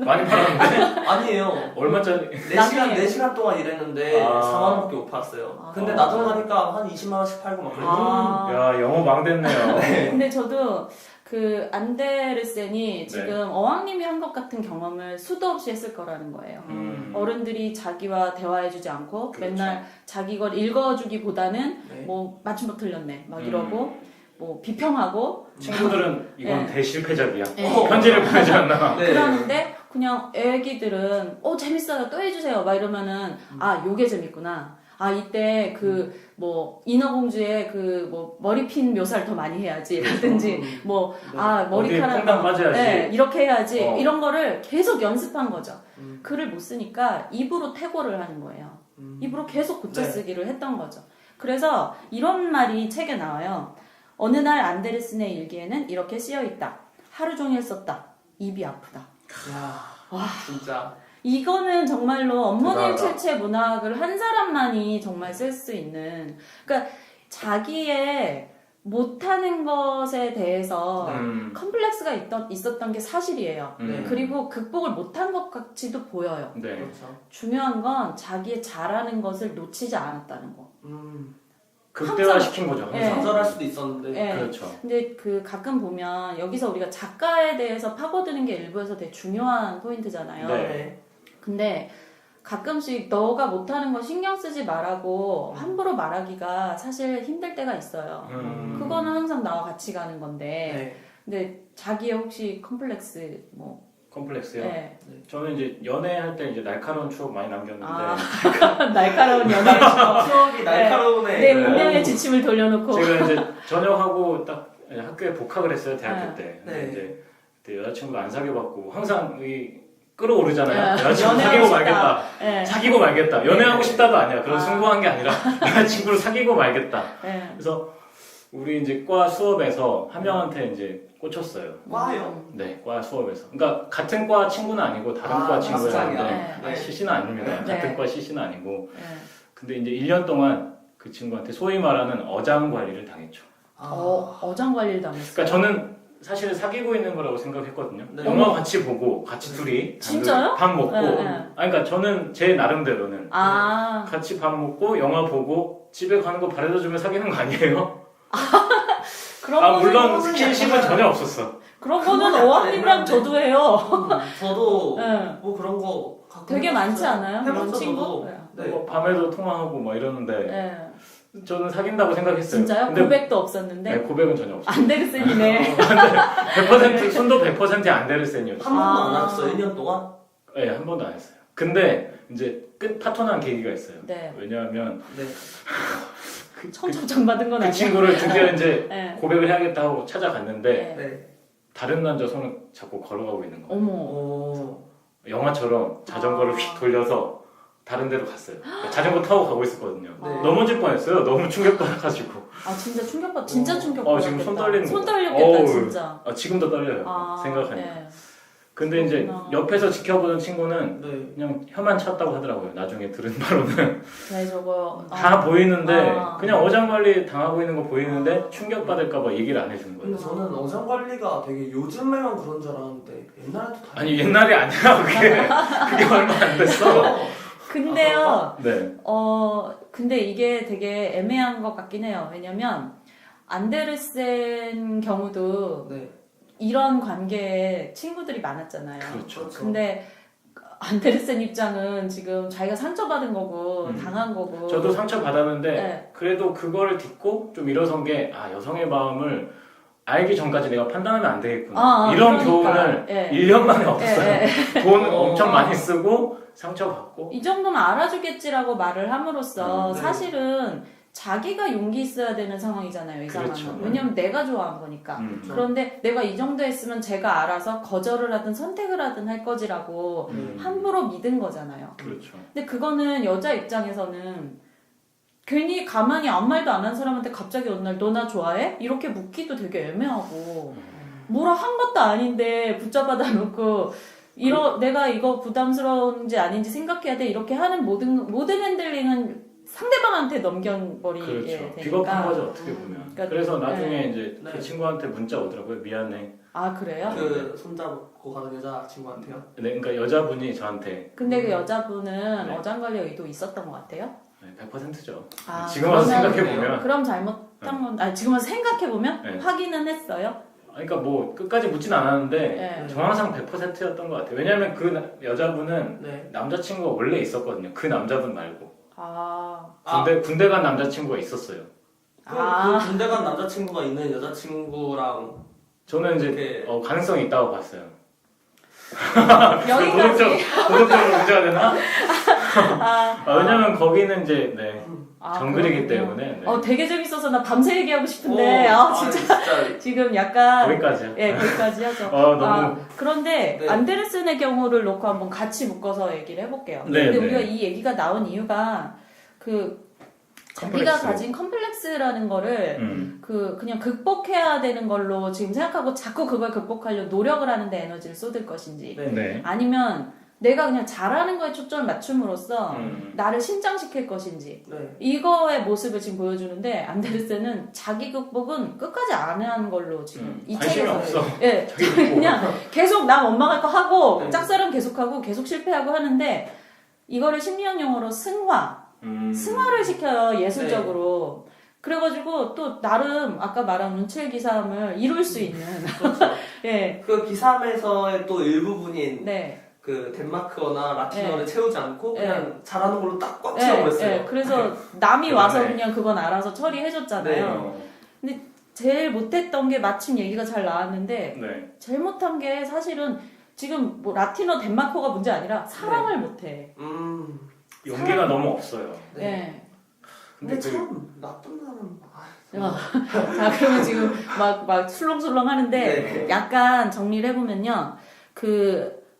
많이 팔았는데? 아니에요. 얼마짜리? 4시간 동안 일했는데 아. 4만 원밖에 못 팔았어요. 근데 나중에 가니까 한 20만 원씩 팔고 막 그래요. 야, 영어 망됐네요. 근데 저도 그 안데르센이 지금 어왕님이 한 것 같은 경험을 수도 없이 했을 거라는 거예요. 어른들이 자기와 대화해주지 않고 그렇죠. 맨날 자기 걸 읽어주기보다는 네. 뭐 맞춤법 틀렸네 막 이러고 뭐 비평하고 친구들은 이건 네. 대실패작이야. 네. 편지를 보내지 않나. 네. 그러는데 그냥 애기들은 재밌어요 또 해주세요 막 이러면은 요게 재밌구나. 이때 그 뭐 인어공주의 그 뭐 머리핀 묘사를 더 많이 해야지 라든지 뭐 머리카락 퐁당 빠져야지. 네, 이렇게 해야지 어. 이런 거를 계속 연습한 거죠. 글을 못 쓰니까 입으로 태고를 하는 거예요. 입으로 계속 고쳐 네. 쓰기를 했던 거죠. 그래서 이런 말이 책에 나와요. 어느 날 안데르센의 일기에는 이렇게 쓰여 있다. 하루 종일 썼다. 입이 아프다. 와, 진짜. 이거는 정말로 업무님 대단하다. 실체 문학을 한 사람만이 정말 쓸 수 있는. 그러니까 자기의 못하는 것에 대해서 컴플렉스가 있었던 게 사실이에요. 그리고 극복을 못한 것 같이도 보여요. 네. 그렇죠. 중요한 건 자기의 잘하는 것을 놓치지 않았다는 거. 극대화 시킨 거죠. 네. 좌절할 수도 있었는데. 네. 그렇죠. 근데 그 가끔 보면 여기서 우리가 작가에 대해서 파고드는 게 일부에서 되게 중요한 포인트잖아요. 네. 근데 가끔씩 너가 못하는 거 신경 쓰지 말라고 함부로 말하기가 사실 힘들 때가 있어요. 그거는 항상 나와 같이 가는 건데. 네. 근데 자기의 혹시 컴플렉스 뭐 컴플렉스요. 네. 저는 이제 연애할 때 이제 날카로운 추억 많이 남겼는데 날카로운 연애 추억이 날카로우네. 내 운명의 지침을 돌려놓고 제가 이제 전역하고 딱 학교에 복학을 했어요 대학교 네. 때. 네. 근데 이제 그때 여자친구도 안 사귀어봤고 항상 끌어오르잖아요. 여자친구 사귀고 말겠다. 네. 사귀고 말겠다. 연애하고 싶다도 아니야. 그런 아. 승부한 게 아니라 여자친구를 사귀고 말겠다. 네. 그래서 우리 이제 과 수업에서 한 명한테 이제 꽂혔어요. 과요? 네, 과 수업에서. 그러니까 같은 과 친구는 아니고 다른 과 친구였는데 네. CC는 아닙니다. 네. 같은 과 CC는 아니고. 네. 근데 이제 1년 동안 그 친구한테 소위 말하는 어장 관리를 당했죠. 어장 관리를 당했어요. 그러니까 저는 사실 사귀고 있는 거라고 생각했거든요. 네. 영화 같이 보고 같이 둘이 진짜요? 밥 먹고. 네, 네. 아니, 그러니까 저는 제 나름대로는 아, 같이 밥 먹고 영화 보고 집에 가는 거 바래다 주면 사귀는 거 아니에요? 그런 아 거는 물론 스킨십은 전혀 없었어. 그런 거는 그건 어학님이랑 약간 저도 해요. 저도 네. 뭐 그런 거 가끔 되게 많지 않아요? 그런 해봤어, 친구? 저도. 네. 뭐 밤에도 통화하고 뭐 이러는데 네. 저는 사귄다고 생각했어요. 진짜요? 근데 고백도 없었는데? 네, 고백은 전혀 없어요. 안데르센이네. 100% 손도 100% 안데르센이었죠. 한 번도 안 아. 하셨어요? 1년 동안? 네, 한 번도 안 했어요. 근데 이제 끝 파토난 계기가 있어요. 네. 왜냐하면 네. 청첩장 받은 건 그 아니야? 친구를 드디어 이제 네. 고백을 해야겠다 하고 찾아갔는데 네. 네. 다른 남자 손을 잡고 걸어가고 있는 거예요. 어머. 오. 영화처럼 자전거를 아. 휙 돌려서 다른 데로 갔어요. 자전거 타고 가고 있었거든요. 네. 넘어질 뻔했어요. 너무 충격받아가지고. 아 진짜 충격받. 진짜 충격받았겠다. 지금 손 떨리는 손 거. 떨렸겠다 어우. 진짜. 지금도 떨려요. 아, 생각하니까. 네. 근데 이제 그렇구나. 옆에서 지켜보던 친구는 네. 그냥 혀만 찼다고 하더라고요. 나중에 들은 바로는. 네 저거. 다 보이는데 아. 그냥 어장관리 당하고 있는 거 보이는데 충격받을까봐 얘기를 안 해주는 거예요. 근데 저는 어장 관리가 되게 요즘에만 그런 줄 알았는데 옛날에도 다 아니 옛날이 아니라 그게 얼마 안 됐어. 근데요. 네. 근데 이게 되게 애매한 것 같긴 해요. 왜냐면 안데르센 경우도 네. 이런 관계에 친구들이 많았잖아요. 그렇죠. 근데 안데르센 입장은 지금 자기가 상처받은 거고 음. 당한 거고. 저도 상처 받았는데 네. 그래도 그거를 딛고 좀 일어선 게 여성의 마음을 알기 전까지 내가 판단하면 안 되겠구나. 이런 그러니까. 교훈을 예. 1년 만에 얻었어요. 예, 예. 돈 엄청 많이 쓰고 상처 받고. 이 정도면 알아주겠지라고 말을 함으로써 네. 사실은 자기가 용기 있어야 되는 상황이잖아요. 이 그렇죠. 상황은. 왜냐면 내가 좋아한 거니까. 그런데 내가 이 정도 했으면 제가 알아서 거절을 하든 선택을 하든 할 거지라고 함부로 믿은 거잖아요. 그렇죠. 근데 그거는 여자 입장에서는 괜히 가만히 아무 말도 안 한 사람한테 갑자기 어느 날 너 나 좋아해? 이렇게 묻기도 되게 애매하고 뭐라 한 것도 아닌데 붙잡아다 놓고 내가 이거 부담스러운지 아닌지 생각해야 돼 이렇게 하는 모든 핸들링은 상대방한테 넘겨버리게 그렇죠. 되니까. 비겁한 거죠 어떻게 보면. 그러니까, 그래서 나중에 이제 네. 그 친구한테 문자 오더라고요. 미안해. 아 그래요? 그 손잡고 가는 여자친구한테요? 네, 그러니까 여자분이 저한테 근데 그 여자분은 네. 어장관리 의도 있었던 것 같아요? 100%죠. 아, 지금 와서 그러면- 생각해 보면. 그럼 잘못한 건 지금 와서 생각해 보면 네. 확인은 했어요. 그러니까 뭐 끝까지 묻진 않았는데 네. 정황상 100%였던 것 같아요. 왜냐하면 그 여자분은 네. 남자친구가 원래 있었거든요. 그 남자분 말고 아, 군대 간 남자친구가 있었어요. 아. 그 군대 간 남자친구가 있는 여자친구랑 저는 이제 이렇게- 가능성이 있다고 봤어요. 여기까지. 도덕적으로 문제가 되나? 아, 왜냐면 거기는 이제 네, 정글이기 그렇군요. 때문에 네. 되게 재밌어서 나 밤새 얘기하고 싶은데 진짜 지금 약간 거기까지요. 예 거기까지 하죠. 너무 그런데 네. 안데르센의 경우를 놓고 한번 같이 묶어서 얘기를 해볼게요. 네, 근데 네. 우리가 이 얘기가 나온 이유가 자기가 컴플렉스. 가진 컴플렉스라는 거를 음. 그냥 극복해야 되는 걸로 지금 생각하고 자꾸 그걸 극복하려 노력을 하는데 에너지를 쏟을 것인지 네. 네. 아니면 내가 그냥 잘하는 거에 초점을 맞춤으로써 음. 나를 신장시킬 것인지 네. 이거의 모습을 지금 보여주는데 안데르센은 자기 극복은 끝까지 안 하는 걸로 지금 이 관심이 책에서 없어. 예 자기 극복. 그냥 계속 나 원망할 거 하고 네. 짝사랑 계속하고 계속 실패하고 하는데 이거를 심리학 용어로 승화를 시켜요 예술적으로. 그래가지고 또 나름 아까 말한 눈칠 기삼을 이룰 수 있는 예 그 기삼에서의 또 일부분인 네. 그 덴마크어나 라틴어를 네. 채우지 않고 그냥 네. 잘하는 걸로 딱 꽉 예, 채워버렸어요. 예. 그래서 남이 와서 그러네. 그냥 그건 알아서 처리해줬잖아요. 네. 제일 못했던 게 마침 얘기가 잘 나왔는데 네. 제일 못한 게 사실은 지금 뭐 라틴어 덴마크어가 문제 아니라 사랑을 못해. 용기가 너무 없어요. 네. 예. 근데 근데 참 나쁜 사람. 자 그러면 지금 막 술렁술렁 하는데 네. 약간 정리를 해보면요.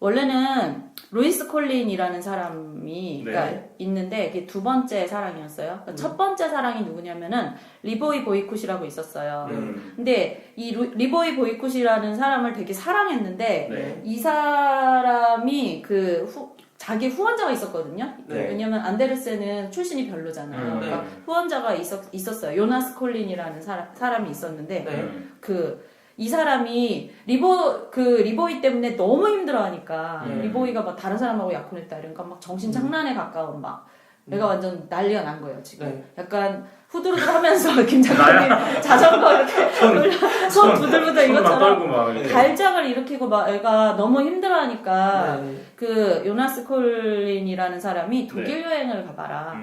원래는 루이스 콜린이라는 사람이 네. 그러니까 있는데 이게 두 번째 사랑이었어요. 그러니까 첫 번째 사랑이 누구냐면은 리보이 보이콧이라고 있었어요. 근데 이 리보이 보이콧이라는 사람을 되게 사랑했는데 네. 이 사람이 자기 후원자가 있었거든요. 네. 왜냐면 안데르센은 출신이 별로잖아요. 그러니까 후원자가 있었어요. 요나스 콜린이라는 사람이 있었는데 네. 이 사람이 리보이 때문에 너무 힘들어하니까 네. 리보이가 막 다른 사람하고 약혼했다 이러니까 막 정신 장난에 가까운 막 내가 완전 난리가 난 거예요 지금. 네. 약간 후두루두하면서 김장님 자전거 이렇게 손 부들부들 손 막 이것처럼 떨고 막 이렇게. 갈장을 일으키고 막 애가 너무 힘들어하니까 네. 그 요나스 콜린이라는 사람이 독일 여행을 가봐라.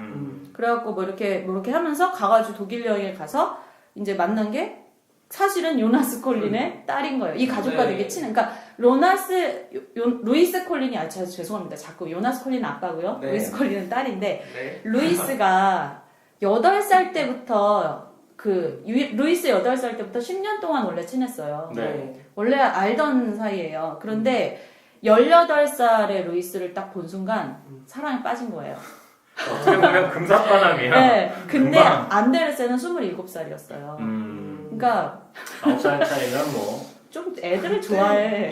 그래갖고 뭐 이렇게 하면서 가가지고 독일 여행을 가서 이제 만난 게 사실은 요나스 콜린의 딸인 거예요. 이 가족과 네. 되게 친한. 그러니까 루이스 콜린이 죄송합니다. 자꾸 요나스 콜린은 아빠고요. 네. 루이스 콜린은 딸인데 네. 루이스가 8살 때부터 루이스 8살 때부터 10년 동안 원래 친했어요. 네. 원래 알던 사이예요. 그런데 18살의 루이스를 딱 본 순간 사랑에 빠진 거예요. 어떻게 보면 금사빠남이야. 네. 근데 금방. 안데르센은 27살이었어요. 그러니까 9살 차이면 뭐 좀 애들을 좋아해.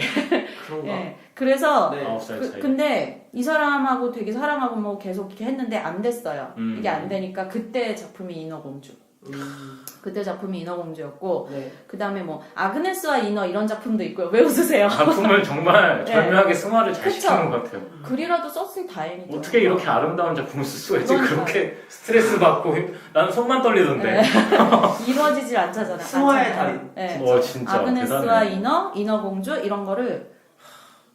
그런가? 예. 그래서 네. 9살 차이. 근데 이 사람하고 되게 사랑하고 뭐 계속 이렇게 했는데 안 됐어요. 음. 이게 안 되니까 그때 작품이 인어공주. 그때 작품이 인어공주였고 네. 그 다음에 뭐 아그네스와 인어 이런 작품도 있고요. 왜 웃으세요? 작품을 정말 네. 절묘하게 승화를 잘 그쵸? 시키는 것 같아요. 글이라도 썼으니 다행이죠. 어떻게 이렇게 아름다운 작품을 쓸 수가 있지? 그러니까요. 그렇게 스트레스 받고 나는 손만 떨리던데. 네. 이루어지질 않잖아요. 승화의 달인. 네. 진짜 아그네스와 대단해. 인어공주 이런 거를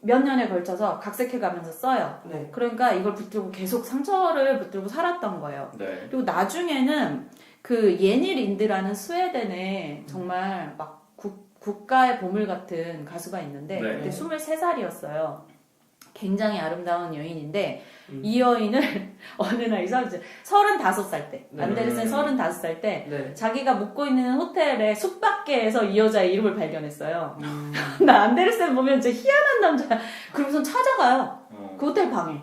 몇 년에 걸쳐서 각색해가면서 써요. 네. 그러니까 이걸 붙들고 계속 상처를 붙들고 살았던 거예요. 네. 그리고 나중에는 그 예니 린드라는 스웨덴에 정말 막 국가의 보물 같은 가수가 있는데 네. 그때 23살이었어요. 굉장히 아름다운 여인인데 이 여인을 어느 날 이상하지 35살 때 네. 안데르센 35살 때 네. 자기가 묵고 있는 호텔의 숲밖에에서 이 여자의 이름을 발견했어요. 나 안데르센 보면 진짜 희한한 남자야. 그러고선 찾아가요. 그 호텔 방에.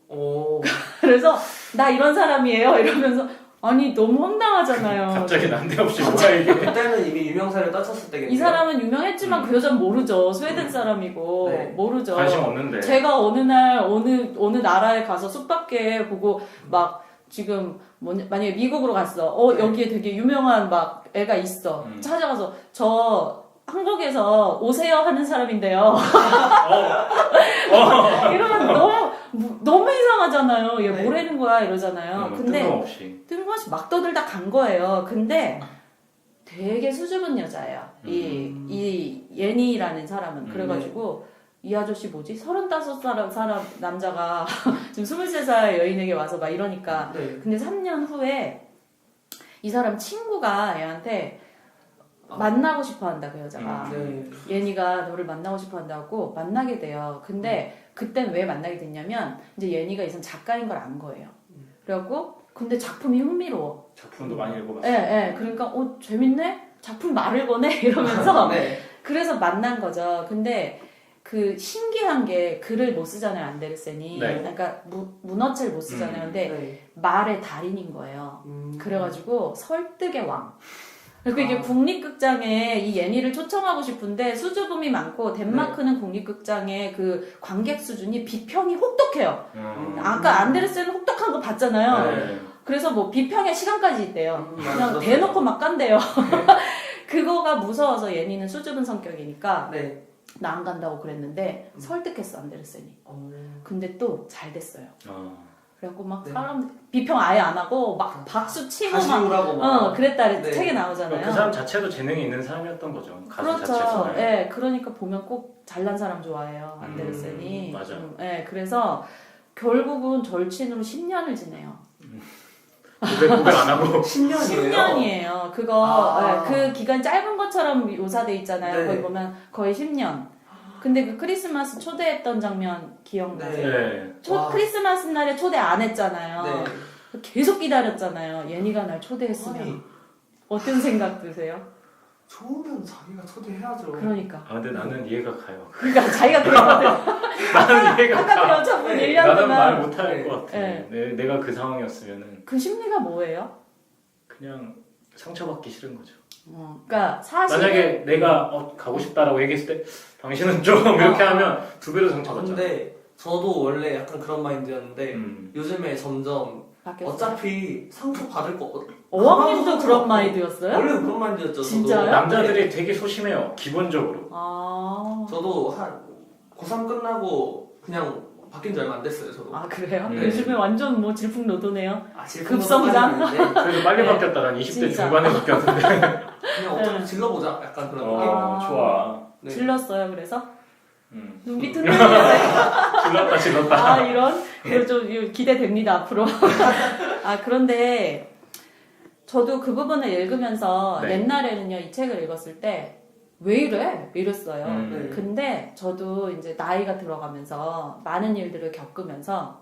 오. 그래서 나 이런 사람이에요 이러면서 아니 너무 황당하잖아요. 갑자기 난데없이 뭐야 이게. 그때는 이미 유명세를 따쳤을 때겠네요. 이 사람은 유명했지만 그 여자는 모르죠. 스웨덴 사람이고 네. 모르죠. 관심 없는데. 제가 어느 날 어느 나라에 가서 숲밖에 보고 막 지금 만약에 미국으로 갔어. 여기에 되게 유명한 막 애가 있어. 찾아가서 저 한국에서 오세요 하는 사람인데요. 이러면 너무 이상하잖아요. 얘 네. 뭐라는 거야 이러잖아요. 근데 뜬금없이 막 떠들다 간 거예요. 근데 되게 수줍은 여자예요. 이 예니라는 사람은. 그래가지고 이 아저씨 뭐지? 35살 사람 남자가 지금 23살 여인에게 와서 막 이러니까. 네. 근데 3년 후에 이 사람 친구가 얘한테 만나고 싶어 한다, 그 여자가. 네. 예니가 너를 만나고 싶어 한다고 만나게 돼요. 근데 그땐 왜 만나게 됐냐면 이제 예니가 이선 작가인 걸 안 거예요. 그래갖고 근데 작품이 흥미로워. 작품도 많이 읽어봤어요. 예. 그러니까 재밌네? 작품 말을 거네? 이러면서 네. 그래서 만난 거죠. 근데 그 신기한 게 글을 못 쓰잖아요, 안데르센이. 네. 그러니까 문어체를 못 쓰잖아요. 근데 네. 말의 달인인 거예요. 그래가지고 설득의 왕. 그리고 이게 아. 국립극장에 이 예니를 초청하고 싶은데 수줍음이 많고 덴마크는 국립극장의 그 관객 수준이 비평이 혹독해요. 아까 안데르센은 혹독한 거 봤잖아요. 네. 그래서 뭐 비평의 시간까지 있대요. 그냥 맞았어요. 대놓고 막 깐대요. 그거가 무서워서 예니는 수줍은 성격이니까 네. 나 안 간다고 그랬는데 설득했어 안데르센이. 근데 또 잘 됐어요. 그래갖고 막 네. 사람 비평 아예 안 하고 막 박수 치고 다시 막 오라고 막. 그랬다 네. 책에 나오잖아요. 그 사람 자체도 재능이 있는 사람이었던 거죠. 가수 그렇죠. 자체에서. 예, 그러니까 보면 꼭 잘난 사람 좋아해요 안데르센이. 맞아. 예, 그래서 결국은 절친으로 10년을 지내요. 고백 안 하고. 10년이에요. 10년이에요. 그거 아. 그 기간 짧은 것처럼 묘사돼 있잖아요. 네. 거기 보면 거의 10년. 근데 그 크리스마스 초대했던 장면 기억나세요? 네. 크리스마스 날에 초대 안 했잖아요. 네. 계속 기다렸잖아요. 예니가 날 초대했으면 아니. 어떤 생각 드세요? 좋으면 자기가 초대해야죠. 그러니까. 아 근데 나는 이해가 가요. 그러니까 자기가 그랬거든. 나는 이해가 아까 가. 그 여자분 네, 1년 나는 말 동안 못할 것 같아. 네. 내가 그 상황이었으면은 그 심리가 뭐예요? 그냥 상처받기 싫은 거죠. 그러니까 사실은 만약에 내가 가고 싶다라고 얘기했을 때 당신은 좀 이렇게 하면 두 배로 상처받죠. 근데 저도 원래 약간 그런 마인드였는데 음. 요즘에 점점 바뀌었어요. 어차피 상처 받을 거 어왕님도 그런 마인드였어요? 원래 그런 마인드였죠. 진짜요? 저도. 남자들이 되게 소심해요. 기본적으로. 아, 저도 한 고3 끝나고 그냥 바뀐 지 얼마 안 됐어요. 저도. 아 그래요? 네. 요즘에 완전 뭐 질풍노도네요. 질풍노도까지는 급성장? 아닌데 그래도 빨리 네. 바뀌었다. 난 20대 진짜. 중반에 바뀌었는데. 그냥 어차피 네. 질러보자. 약간 그런 느낌. 아. 좋아. 네. 질렀어요. 그래서 눈빛 흔들리는데 질렀다. 아 이런 이거 좀 이거 기대됩니다 앞으로. 아 그런데 저도 그 부분을 읽으면서 네. 옛날에는요 이 책을 읽었을 때 왜 이래? 이랬어요. 네. 근데 저도 이제 나이가 들어가면서 많은 일들을 겪으면서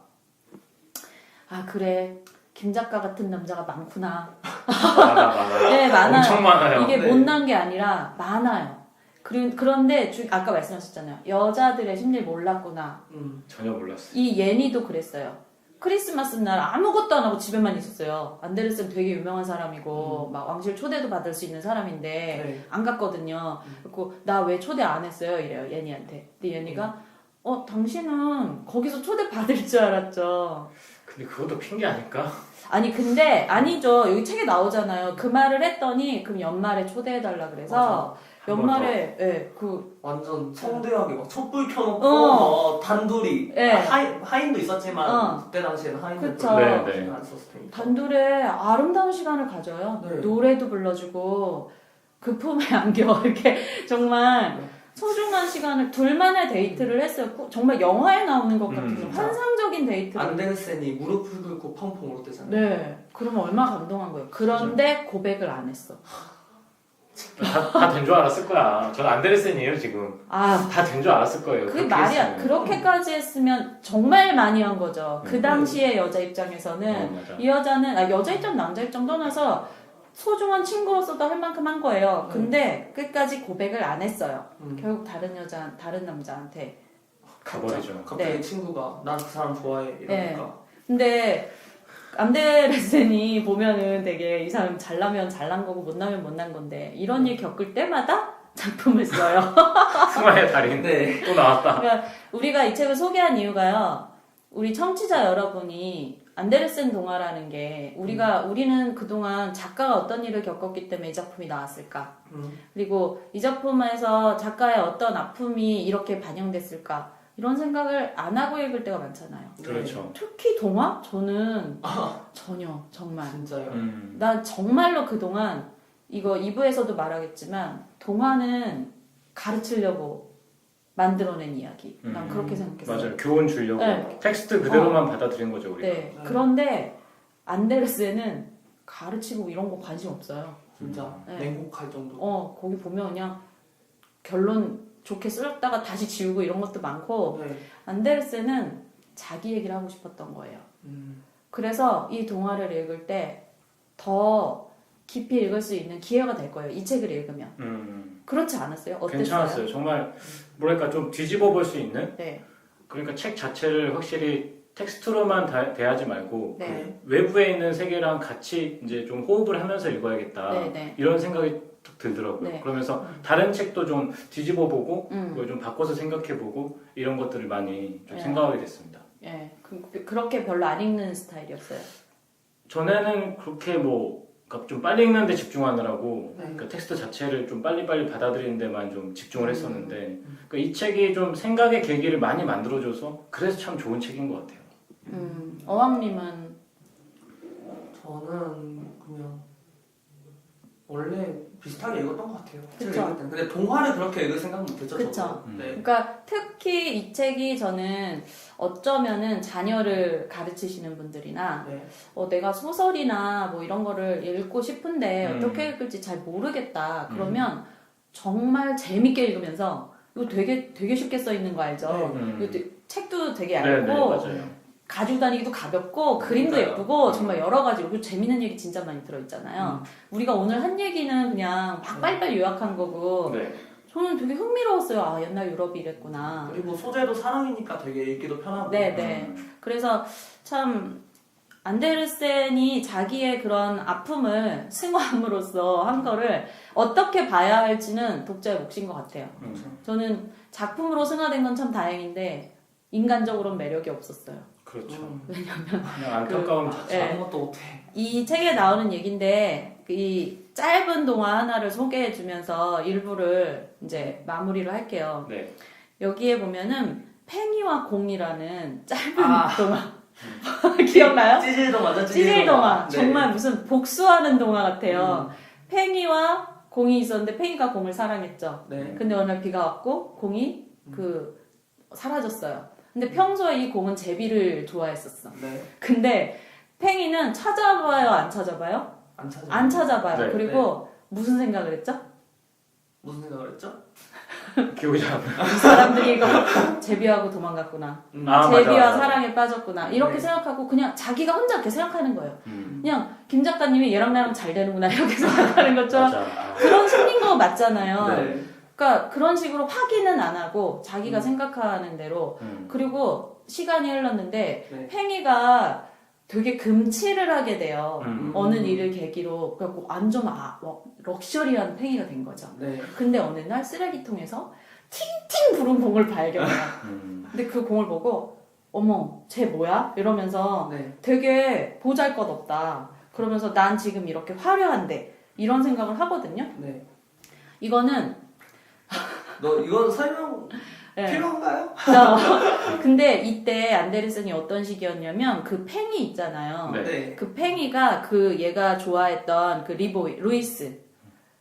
아 그래 김 작가 같은 남자가 많구나. 많아. 네 많아요. 엄청 많아요. 이게 네. 못난 게 아니라 많아요. 그런데 아까 말씀하셨잖아요. 여자들의 심리를 몰랐구나. 전혀 몰랐어요. 이 예니도 그랬어요. 크리스마스 날 아무것도 안 하고 집에만 있었어요. 안데르센 되게 유명한 사람이고 막 왕실 초대도 받을 수 있는 사람인데 네. 안 갔거든요. 그리고 나 왜 초대 안 했어요? 이래요 예니한테. 근데 예니가 당신은 거기서 초대 받을 줄 알았죠. 근데 그것도 핑계 아닐까? 아니 근데 아니죠. 여기 책에 나오잖아요. 그 말을 했더니 그럼 연말에 초대해달라 그래서 연말에 그 완전 성대하게 막 촛불 켜놓고 단둘이 네. 하인도 있었지만 그때 당시에는 하인도 그쵸. 별로 네, 네. 신경 안 썼을 테니까. 단둘에 아름다운 시간을 가져요. 네. 노래도 불러주고 그 품에 안겨 이렇게 정말 네. 소중한 시간을 둘만의 데이트를 했어요. 정말 영화에 나오는 것 같은 환상적인 데이트를. 안데르센이 무릎을 꿇고 펑펑 울었대잖아요. 네. 그러면 얼마나 감동한 거예요. 그런데 고백을 안 했어. 다 된 줄 알았을 거야. 전 안데르센이에요 지금. 아, 다 된 줄 알았을 거예요. 그 그렇게 말이야. 했으면. 그렇게까지 했으면 정말 많이 한 거죠. 그 당시의 여자 입장에서는 맞아. 이 여자는 여자 입장 남자 입장 떠나서 소중한 친구로서도 할 만큼 한 거예요. 근데 끝까지 고백을 안 했어요. 결국 다른 남자한테 가버리죠. 갑자기 네. 친구가 난 그 사람 좋아해 이러니까. 근데 안데르센이 보면은 되게 이 사람 잘나면 잘난 거고 못나면 못난 건데 이런 일 겪을 때마다 작품을 써요. 승화의 달인 네. 또 나왔다. 그러니까 우리가 이 책을 소개한 이유가요. 우리 청취자 여러분이 안데르센 동화라는 게 우리는 그동안 작가가 어떤 일을 겪었기 때문에 이 작품이 나왔을까? 그리고 이 작품에서 작가의 어떤 아픔이 이렇게 반영됐을까? 이런 생각을 안 하고 읽을 때가 많잖아요. 그렇죠. 특히 동화? 저는 전혀 정말 진짜요. 난 정말로 그동안 이거 2부에서도 말하겠지만 동화는 가르치려고 만들어낸 이야기. 난 그렇게 생각했어요. 맞아요. 교훈 주려고 네. 텍스트 그대로만 받아들인 거죠 우리가. 네. 그런데 안데르센은 가르치고 이런 거 관심 없어요. 진짜 네. 냉곡할 정도. 거기 보면 그냥 결론 좋게 쓰였다가 다시 지우고 이런 것도 많고 네. 안데르센은 자기 얘기를 하고 싶었던 거예요. 그래서 이 동화를 읽을 때 더 깊이 읽을 수 있는 기회가 될 거예요. 이 책을 읽으면. 그렇지 않았어요? 어땠어요? 괜찮았어요. 정말 뭐랄까 좀 뒤집어 볼 수 있는. 네. 그러니까 책 자체를 확실히 텍스트로만 대하지 말고 네. 그 외부에 있는 세계랑 같이 이제 좀 호흡을 하면서 읽어야겠다. 네, 네. 이런 생각이 딱 들더라고요. 네. 그러면서 다른 책도 좀 뒤집어 보고 그걸 음. 좀 바꿔서 생각해 보고 이런 것들을 많이 좀 네. 생각하게 됐습니다. 예. 그렇게 별로 안 읽는 스타일이었어요. 전에는 그렇게 그러니까 좀 빨리 읽는데 집중하느라고 네. 그러니까 텍스트 자체를 좀 빨리빨리 받아들이는 데만 좀 집중을 했었는데 그러니까 이 책이 좀 생각의 계기를 많이 만들어줘서 그래서 참 좋은 책인 것 같아요. 어왕님은 저는 그냥 원래 비슷하게 읽었던 것 같아요. 책을 그쵸. 읽을 때는. 근데 동화를 그렇게 읽을 생각은 못했죠. 그쵸. 저도. 네. 그러니까 특히 이 책이 저는 어쩌면은 자녀를 가르치시는 분들이나 네. 내가 소설이나 뭐 이런 거를 읽고 싶은데 음. 어떻게 읽을지 잘 모르겠다. 그러면 정말 재밌게 읽으면서 이거 되게 쉽게 써 있는 거 알죠? 네. 이거 책도 되게 네, 얇고 네, 맞아요. 가지고 다니기도 가볍고 그림도 그러니까요. 예쁘고 정말 여러 가지로 그리고 재밌는 얘기 진짜 많이 들어있잖아요. 우리가 오늘 한 얘기는 그냥 막 빨리빨리 요약한 거고 네. 저는 되게 흥미로웠어요. 아 옛날 유럽이 이랬구나. 그리고 소재도 사랑이니까 되게 읽기도 편하고. 네네. 그래서 참 안데르센이 자기의 그런 아픔을 승화함으로써 한 거를 어떻게 봐야 할지는 독자의 몫인 것 같아요. 저는 작품으로 승화된 건 참 다행인데 인간적으로는 매력이 없었어요. 그렇죠. 왜냐면 그냥 안타까움 자체. 네. 아무것도 못해. 이 책에 나오는 얘긴데 이 짧은 동화 하나를 소개해주면서 일부를 이제 마무리를 할게요. 네. 여기에 보면은 팽이와 공이라는 짧은 동화 기억나요? 찌질 동화죠. 찌질 동화. 네. 정말 무슨 복수하는 동화 같아요. 팽이와 공이 있었는데 팽이가 공을 사랑했죠. 네. 근데 어느 날 비가 왔고 공이 사라졌어요. 근데 평소에 이 공은 제비를 좋아했었어. 네. 근데 팽이는 찾아봐요, 안 찾아봐요? 안 찾아. 안 찾아봐요. 네. 그리고 무슨 생각을 했죠? 무슨 생각을 했죠? 기억이 잘 안 나요. 이 사람들이 이거 제비하고 도망갔구나. 아, 제비와 맞아. 사랑에 빠졌구나. 이렇게 네. 생각하고 그냥 자기가 혼자 이렇게 생각하는 거예요. 그냥 김 작가님이 얘랑 나랑 잘 되는구나 이렇게 생각하는 것처럼 맞아. 아. 그런 심리인 거 맞잖아요. 네. 그러니까 그런 식으로 확인은 안 하고 자기가 생각하는 대로 그리고 시간이 흘렀는데 네. 팽이가 되게 금칠을 하게 돼요. 음. 어느 일을 계기로 그래갖고 완전 럭셔리한 팽이가 된 거죠. 네. 근데 어느 날 쓰레기통에서 팅팅 부른 공을 발견해요. 근데 그 공을 보고 어머 쟤 뭐야? 이러면서 네. 되게 보잘것없다. 그러면서 난 지금 이렇게 화려한데 이런 생각을 하거든요. 네. 이거는 너 이건 설명 네. 필요한가요? 근데 이때 안데르센이 어떤 식이었냐면 그 팽이 있잖아요. 네. 네. 그 팽이가 그 얘가 좋아했던 그 루이스.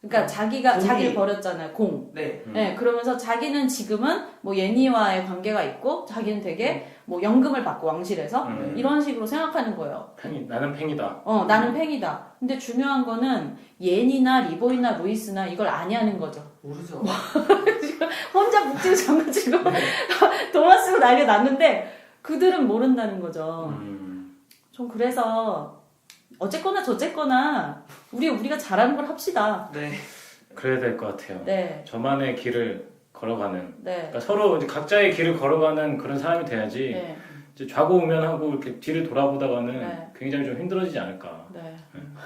그러니까 자기가 공이. 자기를 버렸잖아요. 공. 네. 네, 그러면서 자기는 지금은 뭐 예니와의 관계가 있고 자기는 되게 뭐 연금을 받고 왕실에서 이런 식으로 생각하는 거예요. 나는 팽이다. 나는 팽이다. 근데 중요한 거는 예니나 리보이나 루이스나 이걸 아니하는 거죠. 모르죠. 혼자 묵지고 잠가지고 동화 쓰고 난리 났는데 그들은 모른다는 거죠. 좀 그래서 어쨌거나 저쨌거나 우리가 잘하는 걸 합시다. 네. 그래야 될 것 같아요. 네. 저만의 길을 걸어가는. 네. 그러니까 서로 이제 각자의 길을 걸어가는 그런 사람이 돼야지. 네. 이제 좌고우면하고 이렇게 뒤를 돌아보다가는 네. 굉장히 좀 힘들어지지 않을까. 네.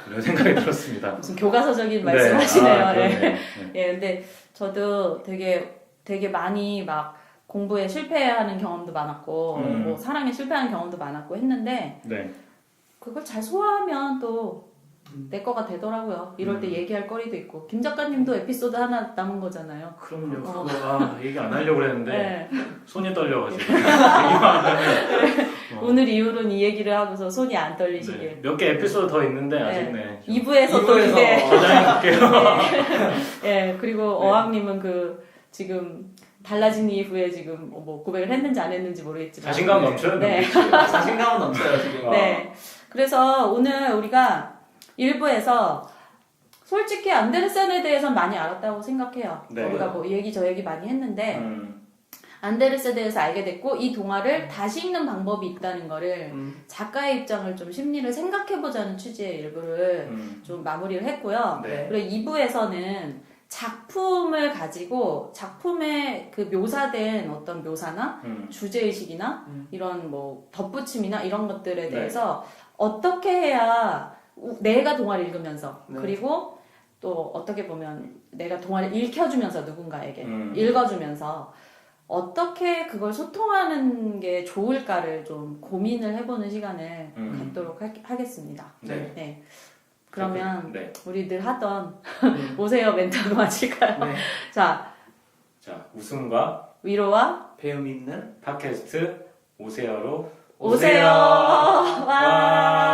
이런 생각이 들었습니다. 무슨 교과서적인 말씀하시네요. 아, 예. 그러네요. 예, 근데 저도 되게 많이 막 공부에 실패하는 경험도 많았고, 뭐 사랑에 실패하는 경험도 많았고 했는데, 네. 그걸 잘 소화하면 또 내 거가 되더라고요. 이럴 때 얘기할 거리도 있고. 김 작가님도 에피소드 하나 남은 거잖아요. 그럼요. 그거 얘기 안 하려고 그랬는데 네. 손이 떨려가지고 얘기만 하면 오늘 이후로는 이 얘기를 하고서 손이 안 떨리시길. 몇 개 에피소드 더 있는데 아직 네. 좀 2부에서 또 이제. 저장해 볼게요. 예, 그리고 어학님은 지금 달라진 이후에 지금 뭐 고백을 했는지 안 했는지 모르겠지만. 자신감 넘쳐요. 네. 자신감은 넘쳐요 지금. 네. 그래서 오늘 우리가 1부에서 솔직히 안데르센에 대해서는 많이 알았다고 생각해요. 네. 우리가 뭐 이 얘기 저 얘기 많이 했는데 안데르센에 대해서 알게 됐고 이 동화를 다시 읽는 방법이 있다는 거를 작가의 입장을 좀 심리를 생각해보자는 취지의 일부를 좀 마무리를 했고요. 네. 그리고 2부에서는 작품을 가지고 작품에 그 묘사된 어떤 묘사나 주제의식이나 이런 뭐 덧붙임이나 이런 것들에 대해서 어떻게 해야 내가 동화를 읽으면서 그리고 또 어떻게 보면 내가 동화를 읽혀주면서 누군가에게 읽어주면서 어떻게 그걸 소통하는 게 좋을까를 좀 고민을 해보는 시간을 갖도록 하겠습니다. 네. 네. 그러면 네. 우리 늘 하던 오세요 멘트 한번 마실까요? 네. 자, 웃음과 위로와 배움 있는 팟캐스트 오세요로 오세요. 와.